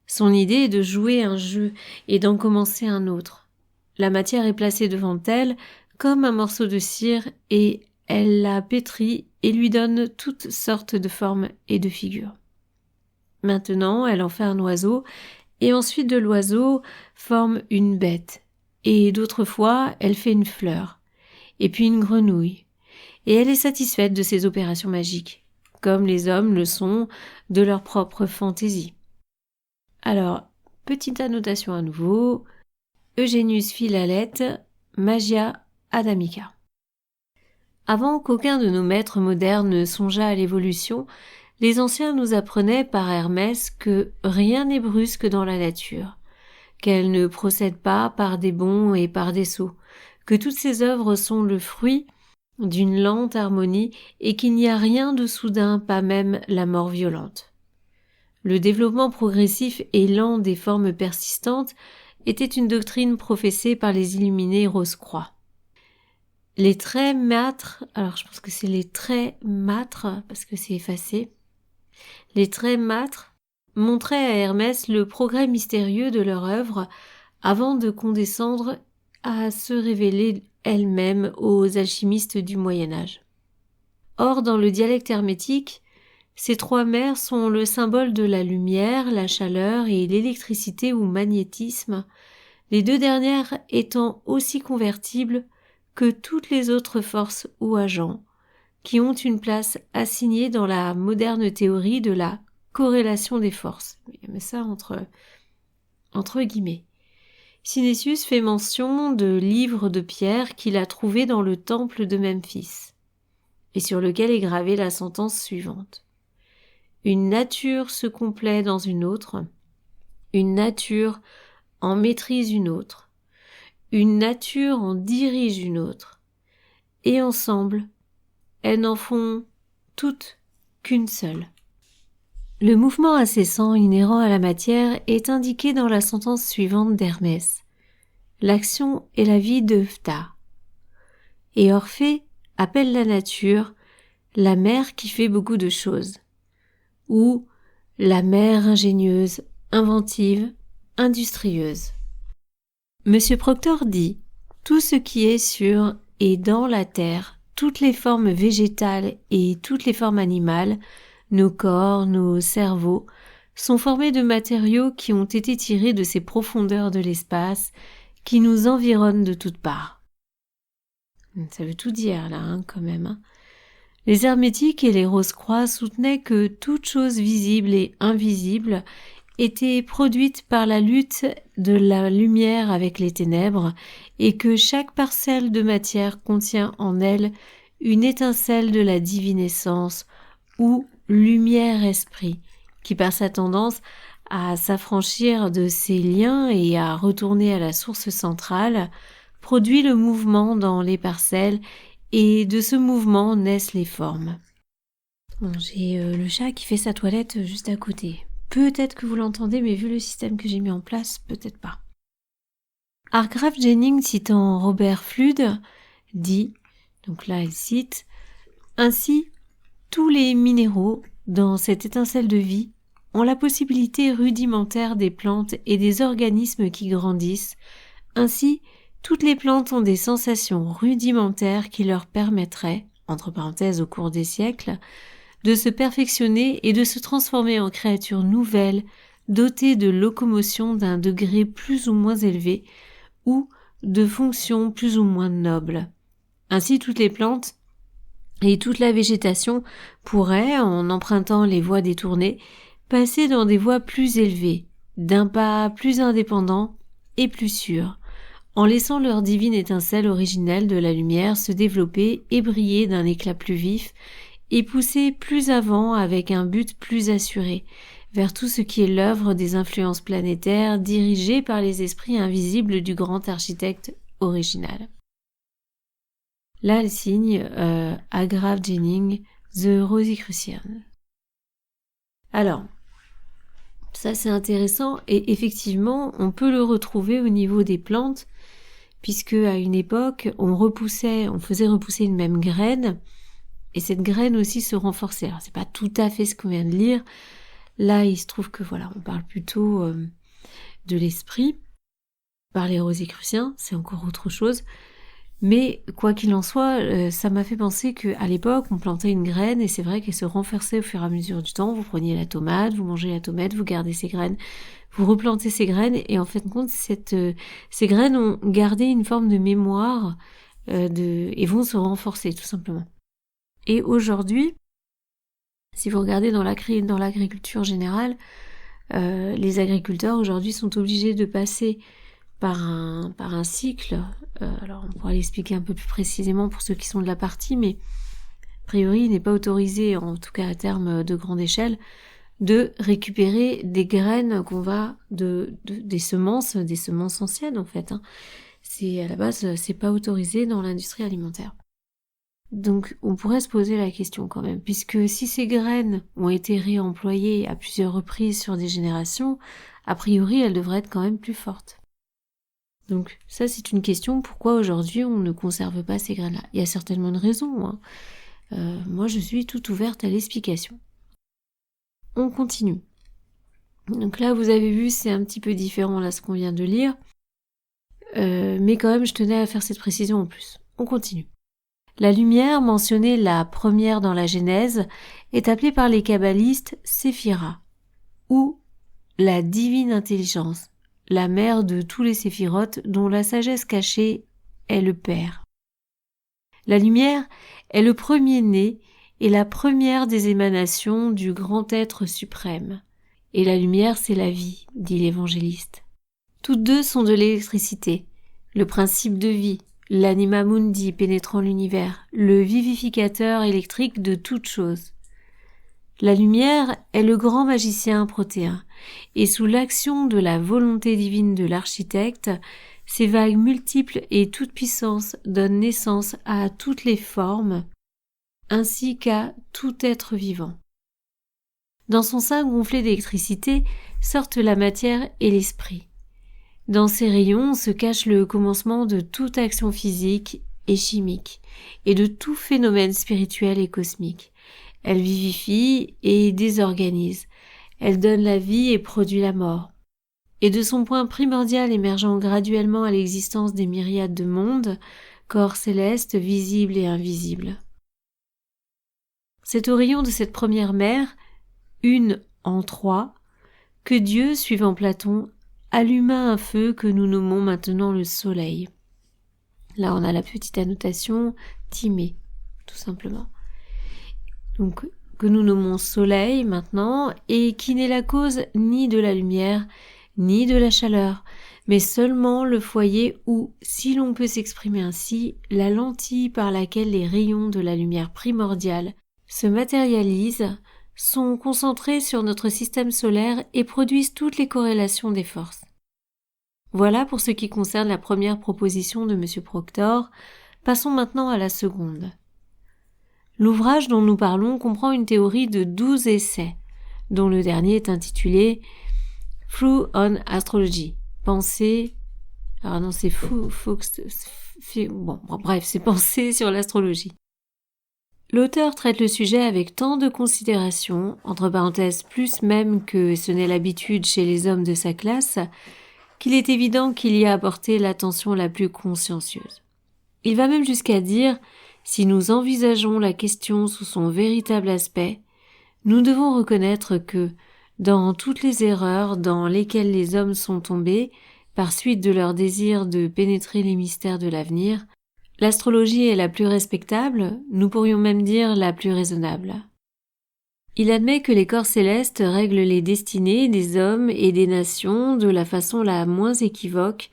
Son idée est de jouer un jeu et d'en commencer un autre. La matière est placée devant elle comme un morceau de cire et elle la pétrit et lui donne toutes sortes de formes et de figures. Maintenant, elle en fait un oiseau et ensuite de l'oiseau forme une bête et d'autres fois elle fait une fleur et puis une grenouille et elle est satisfaite de ses opérations magiques, comme les hommes le sont de leur propre fantaisie. Alors, petite annotation à nouveau, Eugenius Philalèthe, Magia Adamica. Avant qu'aucun de nos maîtres modernes ne songeât à l'évolution, les anciens nous apprenaient par Hermès que rien n'est brusque dans la nature, qu'elle ne procède pas par des bonds et par des sauts, que toutes ses œuvres sont le fruit d'une lente harmonie et qu'il n'y a rien de soudain, pas même la mort violente. le développement progressif et lent des formes persistantes était une doctrine professée par les illuminés Rose-Croix. Les traits mâtres, alors je pense que c'est les traits mâtres parce que c'est effacé, les traits mâtres montraient à Hermès le progrès mystérieux de leur œuvre avant de condescendre à se révéler elle-même aux alchimistes du Moyen-Âge. Or, dans le dialecte hermétique, ces trois mers sont le symbole de la lumière, la chaleur et l'électricité ou magnétisme, les deux dernières étant aussi convertibles que toutes les autres forces ou agents, qui ont une place assignée dans la moderne théorie de la corrélation des forces. Mais ça entre guillemets. Synesius fait mention de livres de pierre qu'il a trouvés dans le temple de Memphis, et sur lequel est gravée la sentence suivante. Une nature se complaît dans une autre, une nature en maîtrise une autre, une nature en dirige une autre, et ensemble, elles n'en font toutes qu'une seule. Le mouvement incessant inhérent à la matière est indiqué dans la sentence suivante d'Hermès. L'action est la vie de Phta. Et Orphée appelle la nature la mère qui fait beaucoup de choses, ou la mère ingénieuse, inventive, industrieuse. Monsieur Proctor dit « Tout ce qui est sur et dans la terre, toutes les formes végétales et toutes les formes animales, nos corps, nos cerveaux, sont formés de matériaux qui ont été tirés de ces profondeurs de l'espace qui nous environnent de toutes parts. » Ça veut tout dire là, quand même. Les hermétiques et les Rose-Croix soutenaient que toute chose visible et invisible était produite par la lutte de la lumière avec les ténèbres et que chaque parcelle de matière contient en elle une étincelle de la divine essence ou lumière-esprit qui, par sa tendance à s'affranchir de ses liens et à retourner à la source centrale, produit le mouvement dans les parcelles et de ce mouvement naissent les formes. Bon, j'ai le chat qui fait sa toilette juste à côté. Peut-être que vous l'entendez, mais vu le système que j'ai mis en place, peut-être pas. Argrave Jennings, citant Robert Fludd, dit, donc là il cite, « Ainsi, tous les minéraux, dans cette étincelle de vie, ont la possibilité rudimentaire des plantes et des organismes qui grandissent. Ainsi, toutes les plantes ont des sensations rudimentaires qui leur permettraient, entre parenthèses au cours des siècles, de se perfectionner et de se transformer en créatures nouvelles, dotées de locomotion d'un degré plus ou moins élevé, ou de fonctions plus ou moins nobles. Ainsi, toutes les plantes et toute la végétation pourraient, en empruntant les voies détournées, passer dans des voies plus élevées, d'un pas plus indépendant et plus sûr, en laissant leur divine étincelle originelle de la lumière se développer et briller d'un éclat plus vif, et pousser plus avant avec un but plus assuré, vers tout ce qui est l'œuvre des influences planétaires dirigées par les esprits invisibles du grand architecte original. » Là, elle signe Argrave Jennings, The Rosicrucian. Alors, ça c'est intéressant et effectivement, on peut le retrouver au niveau des plantes, puisque à une époque, on faisait repousser une même graine, et cette graine aussi se renforçait. Alors, c'est pas tout à fait ce qu'on vient de lire. Là, il se trouve que voilà, on parle plutôt de l'esprit. Par les Rosicruciens, c'est encore autre chose. Mais quoi qu'il en soit, ça m'a fait penser qu'à l'époque, on plantait une graine et c'est vrai qu'elle se renforçait au fur et à mesure du temps. Vous preniez la tomate, vous mangez la tomate, vous gardez ces graines, vous replantez ces graines et en fait, compte, ces graines ont gardé une forme de mémoire et vont se renforcer tout simplement. Et aujourd'hui, si vous regardez dans l'agriculture générale, les agriculteurs aujourd'hui sont obligés de passer par un cycle. Alors on pourra l'expliquer un peu plus précisément pour ceux qui sont de la partie, mais a priori il n'est pas autorisé, en tout cas à terme de grande échelle, de récupérer des graines qu'on va des semences anciennes en fait. C'est à la base c'est pas autorisé dans l'industrie alimentaire. Donc on pourrait se poser la question quand même, puisque si ces graines ont été réemployées à plusieurs reprises sur des générations, a priori elles devraient être quand même plus fortes. Donc ça c'est une question, pourquoi aujourd'hui on ne conserve pas ces graines-là? Il y a certainement une raison, hein. Moi je suis toute ouverte à l'explication. On continue. Donc là vous avez vu c'est un petit peu différent là ce qu'on vient de lire, mais quand même je tenais à faire cette précision en plus. On continue. La lumière, mentionnée la première dans la Genèse, est appelée par les kabbalistes Séphira, ou la divine intelligence, la mère de tous les séphirotes dont la sagesse cachée est le Père. La lumière est le premier-né et la première des émanations du grand être suprême. Et la lumière, c'est la vie, dit l'évangéliste. Toutes deux sont de l'électricité, le principe de vie, l'anima mundi pénétrant l'univers, le vivificateur électrique de toutes choses. La lumière est le grand magicien protéin, et sous l'action de la volonté divine de l'architecte, ces vagues multiples et toute puissance donnent naissance à toutes les formes, ainsi qu'à tout être vivant. Dans son sein gonflé d'électricité sortent la matière et l'esprit. Dans ces rayons se cache le commencement de toute action physique et chimique, et de tout phénomène spirituel et cosmique. Elle vivifie et désorganise. Elle donne la vie et produit la mort. Et de son point primordial émergeant graduellement à l'existence des myriades de mondes, corps célestes, visibles et invisibles. C'est au rayon de cette première mère, une en trois, que Dieu, suivant Platon, alluma un feu que nous nommons maintenant le soleil. Là, on a la petite annotation Timée, tout simplement. Donc, que nous nommons soleil maintenant, et qui n'est la cause ni de la lumière, ni de la chaleur, mais seulement le foyer où, si l'on peut s'exprimer ainsi, la lentille par laquelle les rayons de la lumière primordiale se matérialisent, sont concentrés sur notre système solaire et produisent toutes les corrélations des forces. Voilà pour ce qui concerne la première proposition de M. Proctor. Passons maintenant à la seconde. L'ouvrage dont nous parlons comprend une théorie de 12 essais, dont le dernier est intitulé Through on Astrology. Pensée... Alors non, c'est c'est pensée sur l'astrologie. L'auteur traite le sujet avec tant de considération, entre parenthèses plus même que ce n'est l'habitude chez les hommes de sa classe, qu'il est évident qu'il y a apporté l'attention la plus consciencieuse. Il va même jusqu'à dire, si nous envisageons la question sous son véritable aspect, nous devons reconnaître que, dans toutes les erreurs dans lesquelles les hommes sont tombés, par suite de leur désir de pénétrer les mystères de l'avenir, l'astrologie est la plus respectable, nous pourrions même dire la plus raisonnable. Il admet que les corps célestes règlent les destinées des hommes et des nations de la façon la moins équivoque,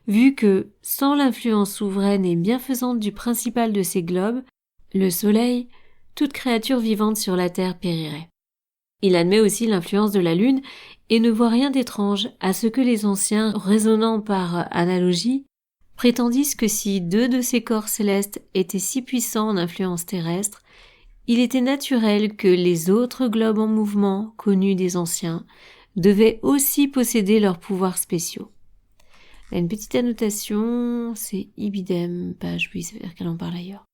vu que, sans l'influence souveraine et bienfaisante du principal de ces globes, le Soleil, toute créature vivante sur la Terre périrait. Il admet aussi l'influence de la Lune et ne voit rien d'étrange à ce que les anciens, raisonnant par analogie, prétendissent que si 2 de ces corps célestes étaient si puissants en influence terrestre, il était naturel que les autres globes en mouvement, connus des anciens, devaient aussi posséder leurs pouvoirs spéciaux. Il y a une petite annotation, c'est ibidem, page 8, ça veut dire qu'elle en parle ailleurs.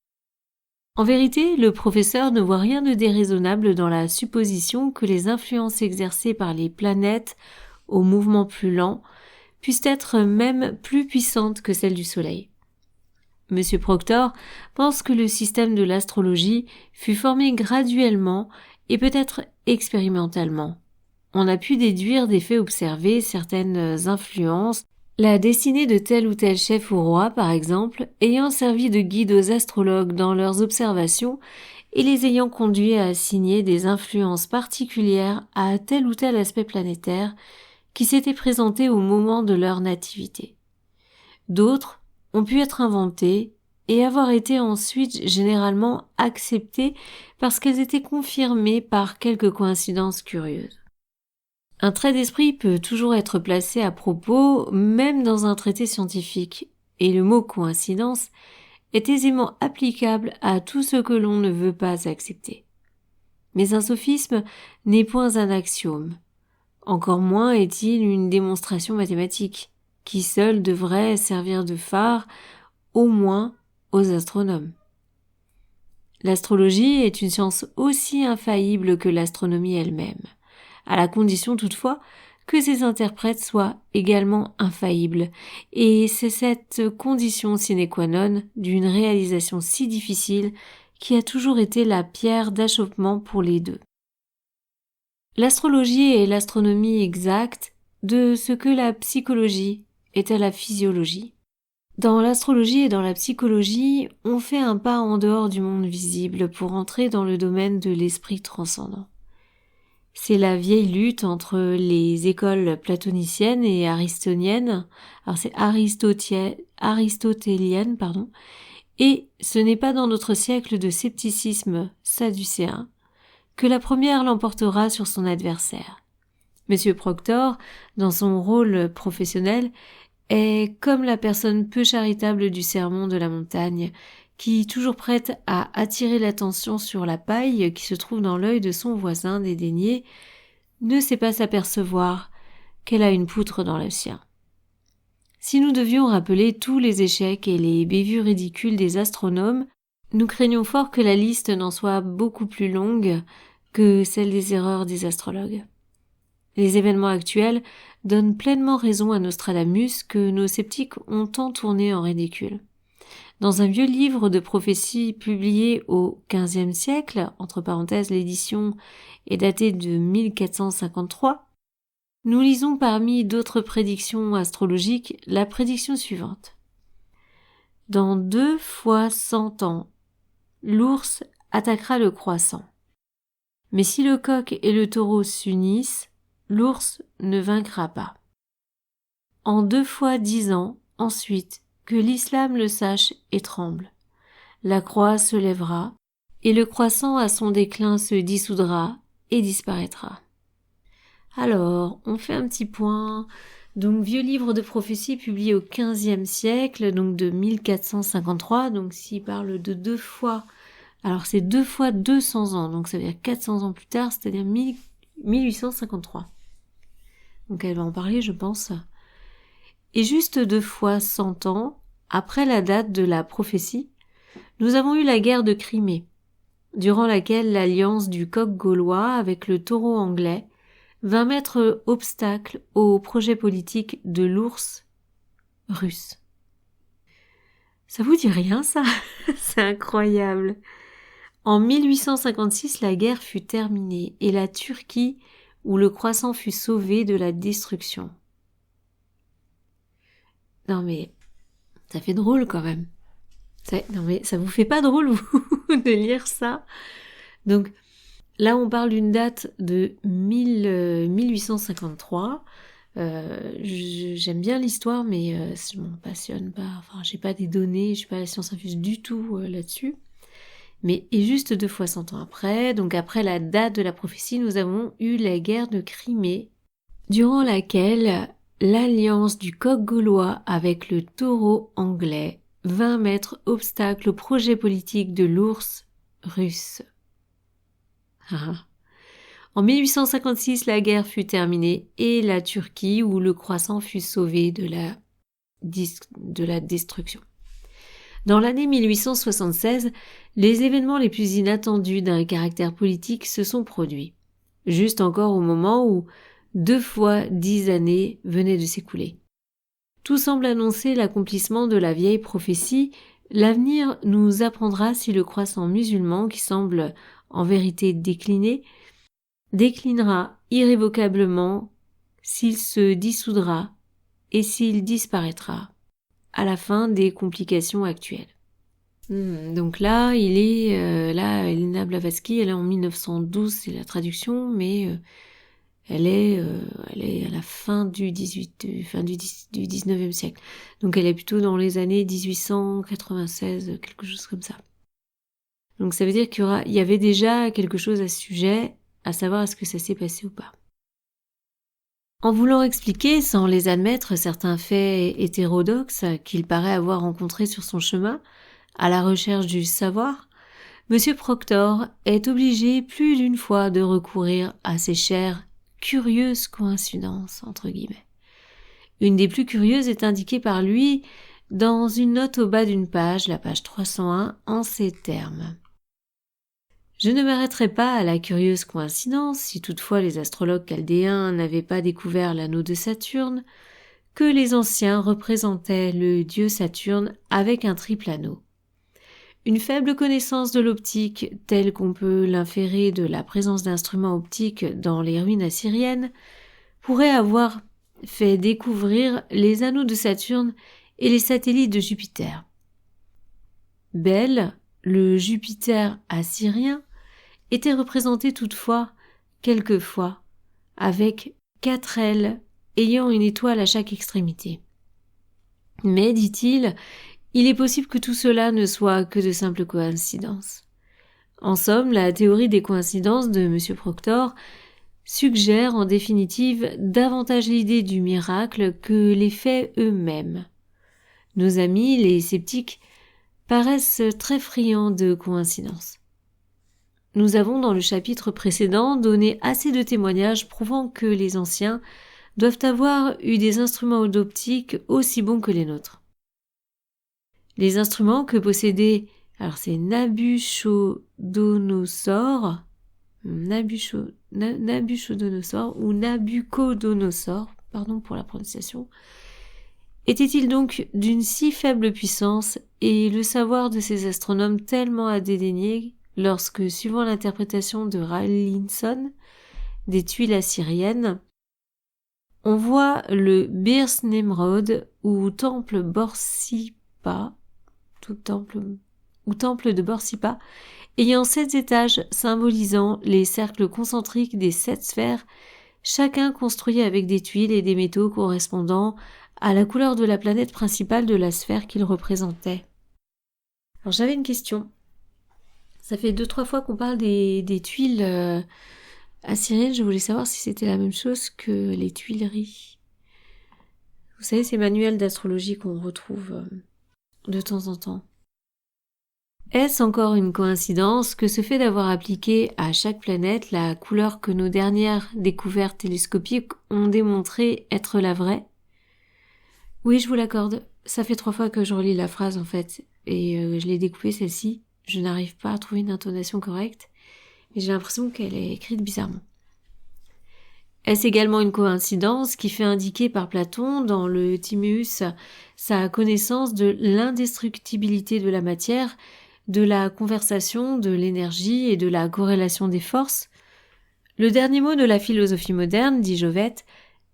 En vérité, le professeur ne voit rien de déraisonnable dans la supposition que les influences exercées par les planètes au mouvement plus lent puissent être même plus puissantes que celles du Soleil. M. Proctor pense que le système de l'astrologie fut formé graduellement et peut-être expérimentalement. On a pu déduire des faits observés certaines influences, la destinée de tel ou tel chef ou roi, par exemple, ayant servi de guide aux astrologues dans leurs observations et les ayant conduits à assigner des influences particulières à tel ou tel aspect planétaire qui s'était présenté au moment de leur nativité. D'autres ont pu être inventées et avoir été ensuite généralement acceptées parce qu'elles étaient confirmées par quelques coïncidences curieuses. Un trait d'esprit peut toujours être placé à propos, même dans un traité scientifique, et le mot coïncidence est aisément applicable à tout ce que l'on ne veut pas accepter. Mais un sophisme n'est point un axiome. Encore moins est-il une démonstration mathématique, qui seule devrait servir de phare, au moins aux astronomes. L'astrologie est une science aussi infaillible que l'astronomie elle-même, à la condition toutefois que ses interprètes soient également infaillibles, et c'est cette condition sine qua non d'une réalisation si difficile qui a toujours été la pierre d'achoppement pour les deux. L'astrologie est l'astronomie exacte de ce que la psychologie est à la physiologie. Dans l'astrologie et dans la psychologie, on fait un pas en dehors du monde visible pour entrer dans le domaine de l'esprit transcendant. C'est la vieille lutte entre les écoles platoniciennes et aristoteliennes, alors c'est aristotélienne, et ce n'est pas dans notre siècle de scepticisme sadducéen que la première l'emportera sur son adversaire. Monsieur Proctor, dans son rôle professionnel, est comme la personne peu charitable du sermon de la montagne, qui, toujours prête à attirer l'attention sur la paille qui se trouve dans l'œil de son voisin dédaigné, ne sait pas s'apercevoir qu'elle a une poutre dans le sien. Si nous devions rappeler tous les échecs et les bévues ridicules des astronomes, nous craignons fort que la liste n'en soit beaucoup plus longue que celle des erreurs des astrologues. Les événements actuels donnent pleinement raison à Nostradamus que nos sceptiques ont tant tourné en ridicule. Dans un vieux livre de prophéties publié au XVe siècle, entre parenthèses l'édition est datée de 1453, nous lisons parmi d'autres prédictions astrologiques la prédiction suivante. Dans 2 fois 100 ans, l'ours attaquera le croissant. Mais si le coq et le taureau s'unissent, l'ours ne vaincra pas. En 2 fois 10 ans, ensuite, que l'islam le sache et tremble. La croix se lèvera, et le croissant à son déclin se dissoudra et disparaîtra. Alors, on fait un petit point. Donc, vieux livre de prophétie publié au XVe siècle, donc de 1453, donc s'il parle de 2 fois, alors c'est 2 fois 200 ans, donc ça veut dire 400 ans plus tard, c'est-à-dire 1853. Donc elle va en parler, je pense. Et juste 2 fois 100 ans, après la date de la prophétie, nous avons eu la guerre de Crimée, durant laquelle l'alliance du coq gaulois avec le taureau anglais vint mettre obstacle au projet politique de l'ours russe. Ça vous dit rien, ça? C'est incroyable. En 1856, la guerre fut terminée et la Turquie, où le croissant fut sauvé de la destruction. Non mais, ça fait drôle quand même. Non mais, ça vous fait pas drôle, vous, de lire ça? Donc, là on parle d'une date de 1853. J'aime bien l'histoire, mais je m'en passionne pas. Enfin, j'ai pas des données, je suis pas la science infuse du tout là-dessus. Mais et juste 2 fois 100 ans après, donc après la date de la prophétie, nous avons eu la guerre de Crimée, durant laquelle l'alliance du coq gaulois avec le taureau anglais vint mettre obstacle au projet politique de l'ours russe. En 1856, la guerre fut terminée et la Turquie, où le croissant fut sauvé de la destruction. Dans l'année 1876, les événements les plus inattendus d'un caractère politique se sont produits, juste encore au moment où 2 fois 10 années venaient de s'écouler. Tout semble annoncer l'accomplissement de la vieille prophétie. L'avenir nous apprendra si le croissant musulman, qui semble en vérité décliner, déclinera irrévocablement, s'il se dissoudra et s'il disparaîtra à la fin des complications actuelles. Donc là, il est Elena Blavatsky, elle est en 1912, c'est la traduction, mais elle est à la fin du 19e siècle. Donc elle est plutôt dans les années 1896, quelque chose comme ça. Donc ça veut dire qu'il y avait déjà quelque chose à ce sujet, à savoir est-ce que ça s'est passé ou pas. En voulant expliquer, sans les admettre, certains faits hétérodoxes qu'il paraît avoir rencontrés sur son chemin, à la recherche du savoir, M. Proctor est obligé plus d'une fois de recourir à ces chères « curieuses coïncidences » entre guillemets. Une des plus curieuses est indiquée par lui dans une note au bas d'une page, la page 301, en ces termes. Je ne m'arrêterai pas à la curieuse coïncidence, si toutefois les astrologues chaldéens n'avaient pas découvert l'anneau de Saturne, que les anciens représentaient le dieu Saturne avec un triple anneau. Une faible connaissance de l'optique, telle qu'on peut l'inférer de la présence d'instruments optiques dans les ruines assyriennes, pourrait avoir fait découvrir les anneaux de Saturne et les satellites de Jupiter. Bel, le Jupiter assyrien, était représenté toutefois, quelquefois, avec 4 ailes ayant une étoile à chaque extrémité. Mais, dit-il, il est possible que tout cela ne soit que de simples coïncidences. En somme, la théorie des coïncidences de M. Proctor suggère en définitive davantage l'idée du miracle que les faits eux-mêmes. Nos amis, les sceptiques, paraissent très friands de coïncidences. Nous avons dans le chapitre précédent donné assez de témoignages prouvant que les anciens doivent avoir eu des instruments d'optique aussi bons que les nôtres. Les instruments que possédait, alors c'est Nabuchodonosor ou Nabucodonosor, pardon pour la prononciation, était-il donc d'une si faible puissance et le savoir de ces astronomes tellement à dédaigner lorsque, suivant l'interprétation de Rawlinson des tuiles assyriennes, on voit le Birs Nemrod ou temple Borsippa, temple de Borsippa, ayant 7 étages symbolisant les cercles concentriques des 7 sphères, chacun construit avec des tuiles et des métaux correspondant à la couleur de la planète principale de la sphère qu'il représentait. Alors j'avais une question. Ça fait 2-3 fois qu'on parle des tuiles assyriennes. Je voulais savoir si c'était la même chose que les tuileries. Vous savez, ces manuels d'astrologie qu'on retrouve de temps en temps. Est-ce encore une coïncidence que ce fait d'avoir appliqué à chaque planète la couleur que nos dernières découvertes télescopiques ont démontré être la vraie? Oui, je vous l'accorde. Ça fait 3 fois que je relis la phrase en fait, et je l'ai découpée celle-ci. Je n'arrive pas à trouver une intonation correcte, mais j'ai l'impression qu'elle est écrite bizarrement. Est-ce également une coïncidence qui fait indiquer par Platon dans le Timaeus sa connaissance de l'indestructibilité de la matière, de la conversation, de l'énergie et de la corrélation des forces? Le dernier mot de la philosophie moderne, dit Jovette,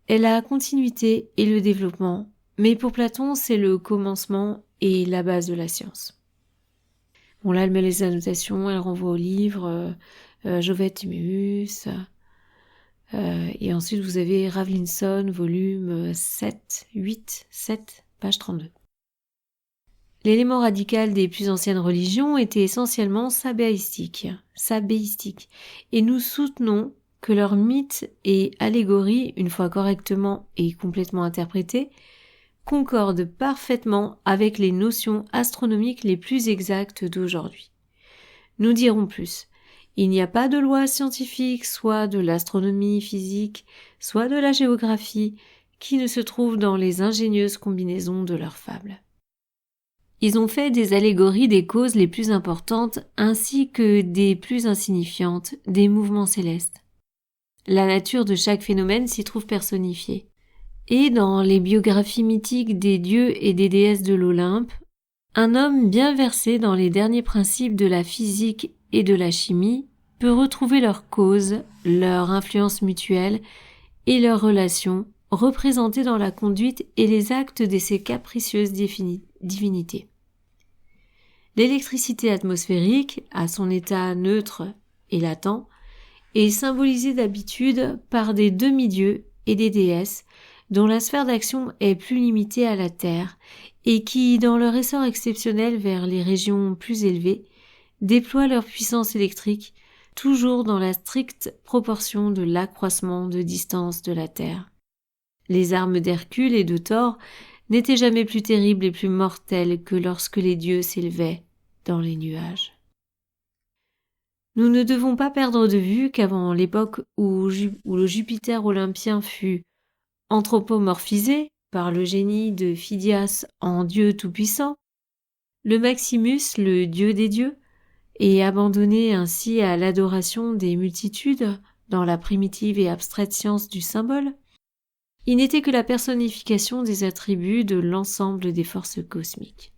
est la continuité et le développement, mais pour Platon c'est le commencement et la base de la science. Bon là elle met les annotations, elle renvoie au livre, Jovette Timaeus, et ensuite vous avez Rawlinson, volume 7, page 32. L'élément radical des plus anciennes religions était essentiellement sabéistique, et nous soutenons que leurs mythes et allégories, une fois correctement et complètement interprétés, concordent parfaitement avec les notions astronomiques les plus exactes d'aujourd'hui. Nous dirons plus. Il n'y a pas de loi scientifique, soit de l'astronomie physique, soit de la géographie, qui ne se trouve dans les ingénieuses combinaisons de leurs fables. Ils ont fait des allégories des causes les plus importantes ainsi que des plus insignifiantes des mouvements célestes. La nature de chaque phénomène s'y trouve personnifiée. Et dans les biographies mythiques des dieux et des déesses de l'Olympe, un homme bien versé dans les derniers principes de la physique et de la chimie peut retrouver leurs causes, leur influence mutuelle et leurs relations représentées dans la conduite et les actes de ces capricieuses divinités. L'électricité atmosphérique, à son état neutre et latent, est symbolisée d'habitude par des demi-dieux et des déesses dont la sphère d'action est plus limitée à la Terre et qui, dans leur essor exceptionnel vers les régions plus élevées, déploient leur puissance électrique toujours dans la stricte proportion de l'accroissement de distance de la Terre. Les armes d'Hercule et de Thor n'étaient jamais plus terribles et plus mortelles que lorsque les dieux s'élevaient dans les nuages. Nous ne devons pas perdre de vue qu'avant l'époque où le Jupiter olympien fut anthropomorphisé par le génie de Phidias en Dieu tout-puissant, le Maximus, le dieu des dieux, est abandonné ainsi à l'adoration des multitudes dans la primitive et abstraite science du symbole. Il n'était que la personnification des attributs de l'ensemble des forces cosmiques.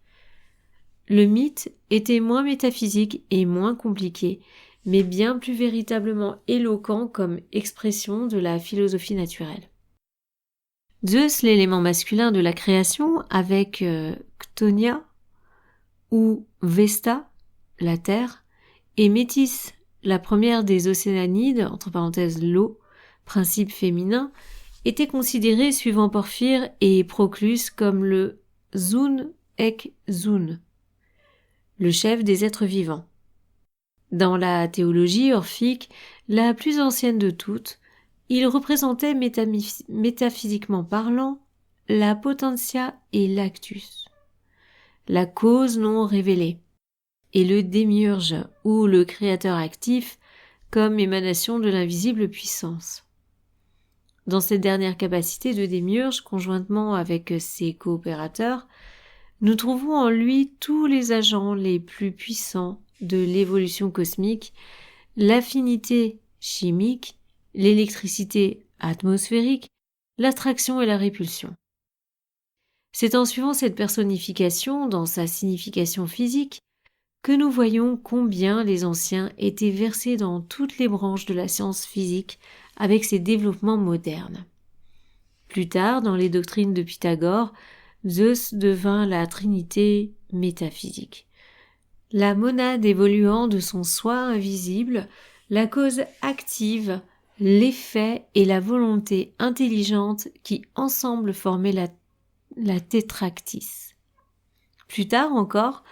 Le mythe était moins métaphysique et moins compliqué, mais bien plus véritablement éloquent comme expression de la philosophie naturelle. Zeus, l'élément masculin de la création, avec Chtonia ou Vesta, la terre, et Métis, la première des Océanides, entre parenthèses l'eau, principe féminin, était considéré, suivant Porphyre et Proclus, comme le Zun ek Zun, le chef des êtres vivants. Dans la théologie orphique, la plus ancienne de toutes, il représentait métaphysiquement parlant la potentia et l'actus, la cause non révélée, et le démiurge ou le créateur actif comme émanation de l'invisible puissance. Dans cette dernière capacité de démiurge, conjointement avec ses coopérateurs, nous trouvons en lui tous les agents les plus puissants de l'évolution cosmique, l'affinité chimique, l'électricité atmosphérique, l'attraction et la répulsion. C'est en suivant cette personnification dans sa signification physique que nous voyons combien les anciens étaient versés dans toutes les branches de la science physique avec ses développements modernes. Plus tard, dans les doctrines de Pythagore, Zeus devint la trinité métaphysique. La monade évoluant de son soi invisible, la cause active, l'effet et la volonté intelligente qui ensemble formaient la tétractis. Plus tard encore,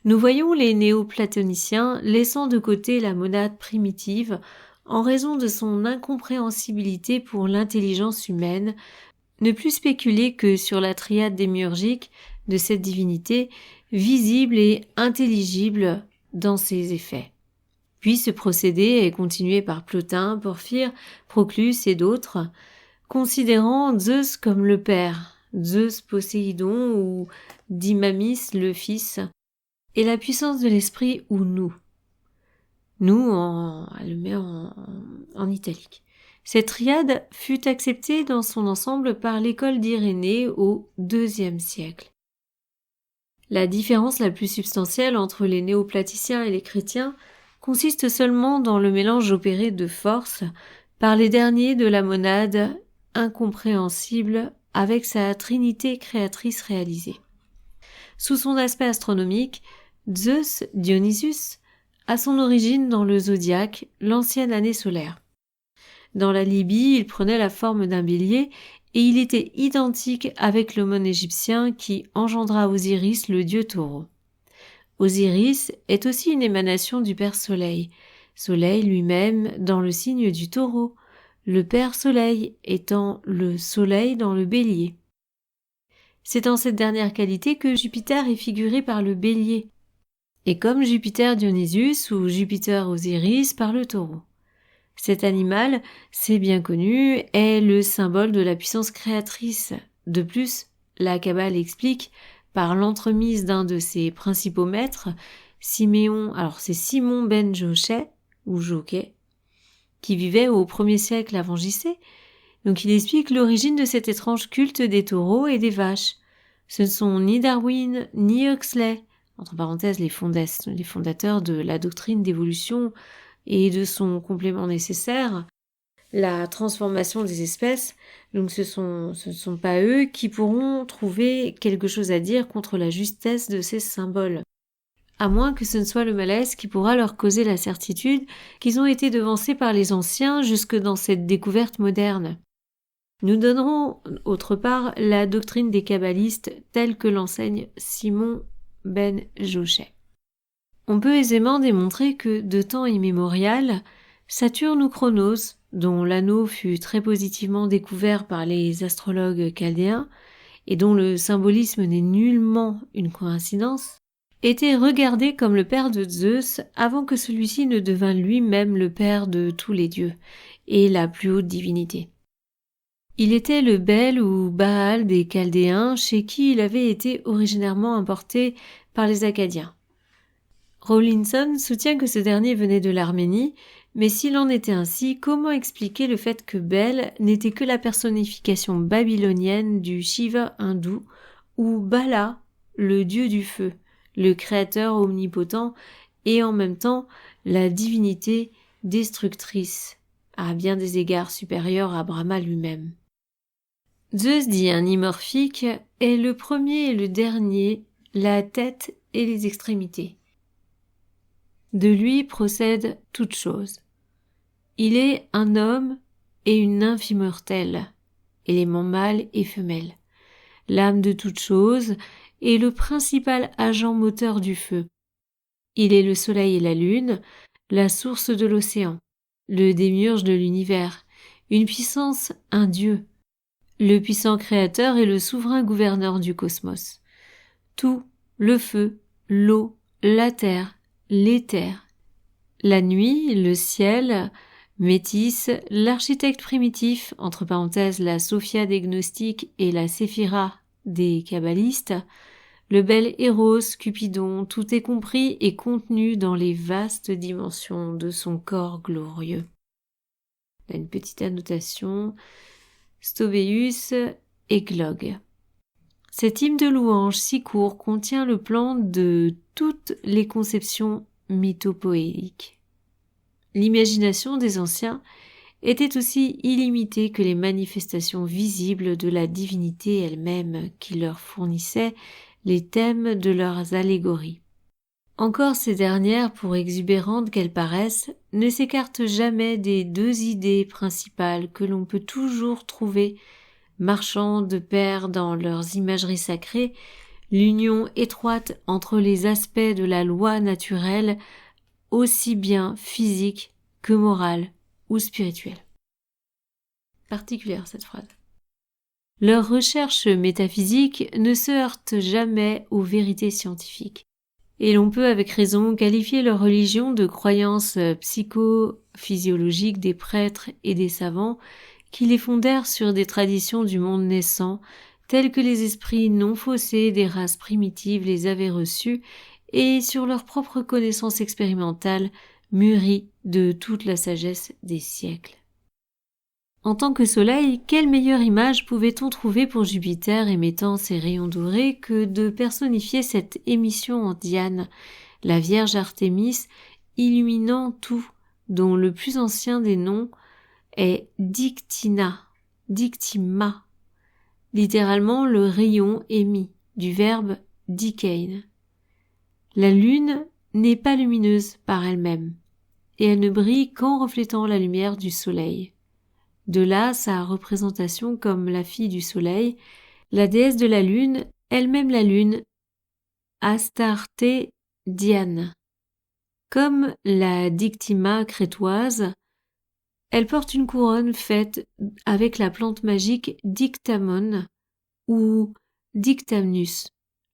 nous voyons les néoplatoniciens laissant de côté la monade primitive en raison de son incompréhensibilité pour l'intelligence humaine, ne plus spéculer que sur la triade démiurgique de cette divinité, visible et intelligible dans ses effets. Puis ce procédé est continué par Plotin, Porphyre, Proclus et d'autres, considérant Zeus comme le père, Zeus Poséidon ou Dymamis le fils, et la puissance de l'esprit ou nous. Nous, elle le met en italique. Cette triade fut acceptée dans son ensemble par l'école d'Irénée au IIe siècle. La différence la plus substantielle entre les néoplaticiens et les chrétiens consiste seulement dans le mélange opéré de force par les derniers de la monade incompréhensible avec sa trinité créatrice réalisée. Sous son aspect astronomique, Zeus Dionysus a son origine dans le zodiaque, l'ancienne année solaire. Dans la Libye, il prenait la forme d'un bélier et il était identique avec l'aumône égyptien qui engendra Osiris, le dieu taureau. Osiris est aussi une émanation du Père Soleil, Soleil lui-même dans le signe du taureau, le Père Soleil étant le Soleil dans le bélier. C'est dans cette dernière qualité que Jupiter est figuré par le bélier, et comme Jupiter Dionysus ou Jupiter Osiris par le taureau. Cet animal, c'est bien connu, est le symbole de la puissance créatrice. De plus, la Kabbale explique, par l'entremise d'un de ses principaux maîtres, Simon ben Jochai, ou Jochai, qui vivait au 1er siècle avant J.C. Donc il explique l'origine de cet étrange culte des taureaux et des vaches. Ce ne sont ni Darwin, ni Huxley, entre parenthèses les fondateurs de la doctrine d'évolution et de son complément nécessaire, la transformation des espèces, donc ce ne sont pas eux qui pourront trouver quelque chose à dire contre la justesse de ces symboles. À moins que ce ne soit le malaise qui pourra leur causer la certitude qu'ils ont été devancés par les anciens jusque dans cette découverte moderne. Nous donnerons, autre part, la doctrine des kabbalistes telle que l'enseigne Simon ben Jochai. On peut aisément démontrer que, de temps immémorial, Saturne ou Chronos, dont l'anneau fut très positivement découvert par les astrologues chaldéens, et dont le symbolisme n'est nullement une coïncidence, était regardé comme le père de Zeus avant que celui-ci ne devint lui-même le père de tous les dieux et la plus haute divinité. Il était le Bel ou Baal des Chaldéens, chez qui il avait été originairement importé par les Akkadiens. Rawlinson soutient que ce dernier venait de l'Arménie, mais s'il en était ainsi, comment expliquer le fait que Bel n'était que la personnification babylonienne du Shiva hindou, ou Bala, le dieu du feu, le créateur omnipotent, et en même temps la divinité destructrice, à bien des égards supérieure à Brahma lui-même. Zeus dit animorphique est le premier et le dernier, la tête et les extrémités. De lui procède toute chose. Il est un homme et une nymphe immortelle, élément mâle et femelle, l'âme de toute chose et le principal agent moteur du feu. Il est le soleil et la lune, la source de l'océan, le démiurge de l'univers, une puissance, un dieu, le puissant créateur et le souverain gouverneur du cosmos. Tout, le feu, l'eau, la terre, l'éther, la nuit, le ciel, Métis, l'architecte primitif, entre parenthèses la Sophia des gnostiques et la Séphira des kabbalistes, le bel Eros, Cupidon, tout est compris et contenu dans les vastes dimensions de son corps glorieux. Là, une petite annotation, Stobaeus Églogue. Cet hymne de louange si court contient le plan de toutes les conceptions mythopoéiques. L'imagination des anciens était aussi illimitée que les manifestations visibles de la divinité elle-même qui leur fournissait les thèmes de leurs allégories. Encore ces dernières, pour exubérantes qu'elles paraissent, ne s'écartent jamais des deux idées principales que l'on peut toujours trouver marchant de pair dans leurs imageries sacrées, l'union étroite entre les aspects de la loi naturelle, aussi bien physique que morale ou spirituelle. Particulière cette phrase. Leurs recherches métaphysiques ne se heurtent jamais aux vérités scientifiques, et l'on peut avec raison qualifier leur religion de croyance psychophysiologique des prêtres et des savants qui les fondèrent sur des traditions du monde naissant, telles que les esprits non faussés des races primitives les avaient reçues, et sur leur propre connaissance expérimentale mûrie de toute la sagesse des siècles. En tant que soleil, quelle meilleure image pouvait-on trouver pour Jupiter émettant ses rayons dorés que de personnifier cette émission en Diane, la Vierge Artémis, illuminant tout, dont le plus ancien des noms est Dictima, littéralement le rayon émis, du verbe dicein. La lune n'est pas lumineuse par elle-même, et elle ne brille qu'en reflétant la lumière du soleil. De là sa représentation comme la fille du soleil, la déesse de la lune, elle-même la lune, Astarté Diane. Comme la Dictima crétoise, elle porte une couronne faite avec la plante magique Dictamon ou Dictamnus,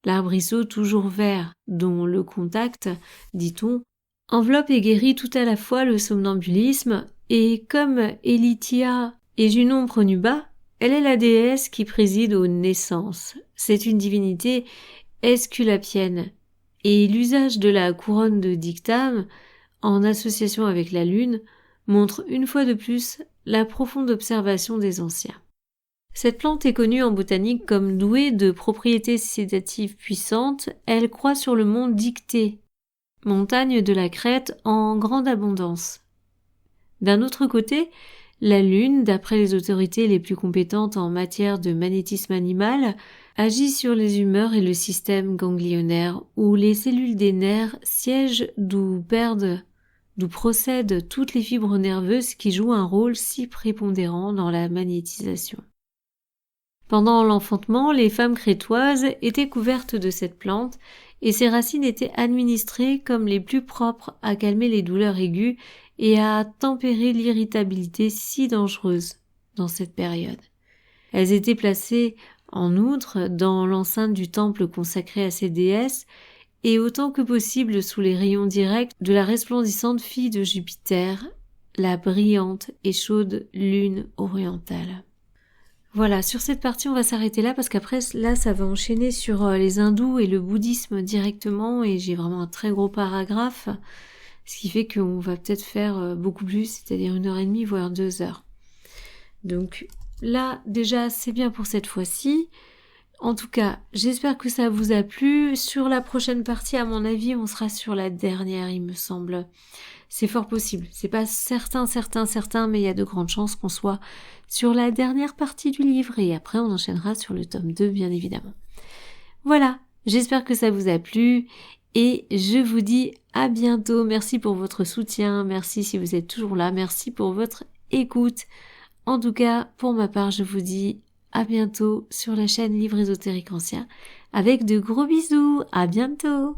l'arbrisseau toujours vert, dont le contact, dit-on, enveloppe et guérit tout à la fois le somnambulisme, et comme Elitia et Junon Pronuba, elle est la déesse qui préside aux naissances. C'est une divinité esculapienne, et l'usage de la couronne de Dictame, en association avec la lune, montre une fois de plus la profonde observation des anciens. Cette plante est connue en botanique comme douée de propriétés sédatives puissantes. Elle croît sur le mont Dictée, montagne de la Crète en grande abondance. D'un autre côté, la Lune, d'après les autorités les plus compétentes en matière de magnétisme animal, agit sur les humeurs et le système ganglionnaire, où les cellules des nerfs siègent d'où procèdent toutes les fibres nerveuses qui jouent un rôle si prépondérant dans la magnétisation. Pendant l'enfantement, les femmes crétoises étaient couvertes de cette plante et ses racines étaient administrées comme les plus propres à calmer les douleurs aiguës et à tempérer l'irritabilité si dangereuse dans cette période. Elles étaient placées, en outre, dans l'enceinte du temple consacré à ces déesses et autant que possible sous les rayons directs de la resplendissante fille de Jupiter, la brillante et chaude lune orientale. Voilà, sur cette partie on va s'arrêter là parce qu'après là ça va enchaîner sur les hindous et le bouddhisme directement et j'ai vraiment un très gros paragraphe, ce qui fait qu'on va peut-être faire beaucoup plus, c'est-à-dire 1h30 voire 2 heures. Donc là déjà c'est bien pour cette fois-ci. En tout cas, j'espère que ça vous a plu. Sur la prochaine partie, à mon avis, on sera sur la dernière, il me semble. C'est fort possible. C'est pas certain, mais il y a de grandes chances qu'on soit sur la dernière partie du livre et après on enchaînera sur le tome 2, bien évidemment. Voilà, j'espère que ça vous a plu et je vous dis à bientôt. Merci pour votre soutien, merci si vous êtes toujours là, merci pour votre écoute. En tout cas, pour ma part, je vous dis à bientôt sur la chaîne Livre Ésotérique Ancien avec de gros bisous. À bientôt.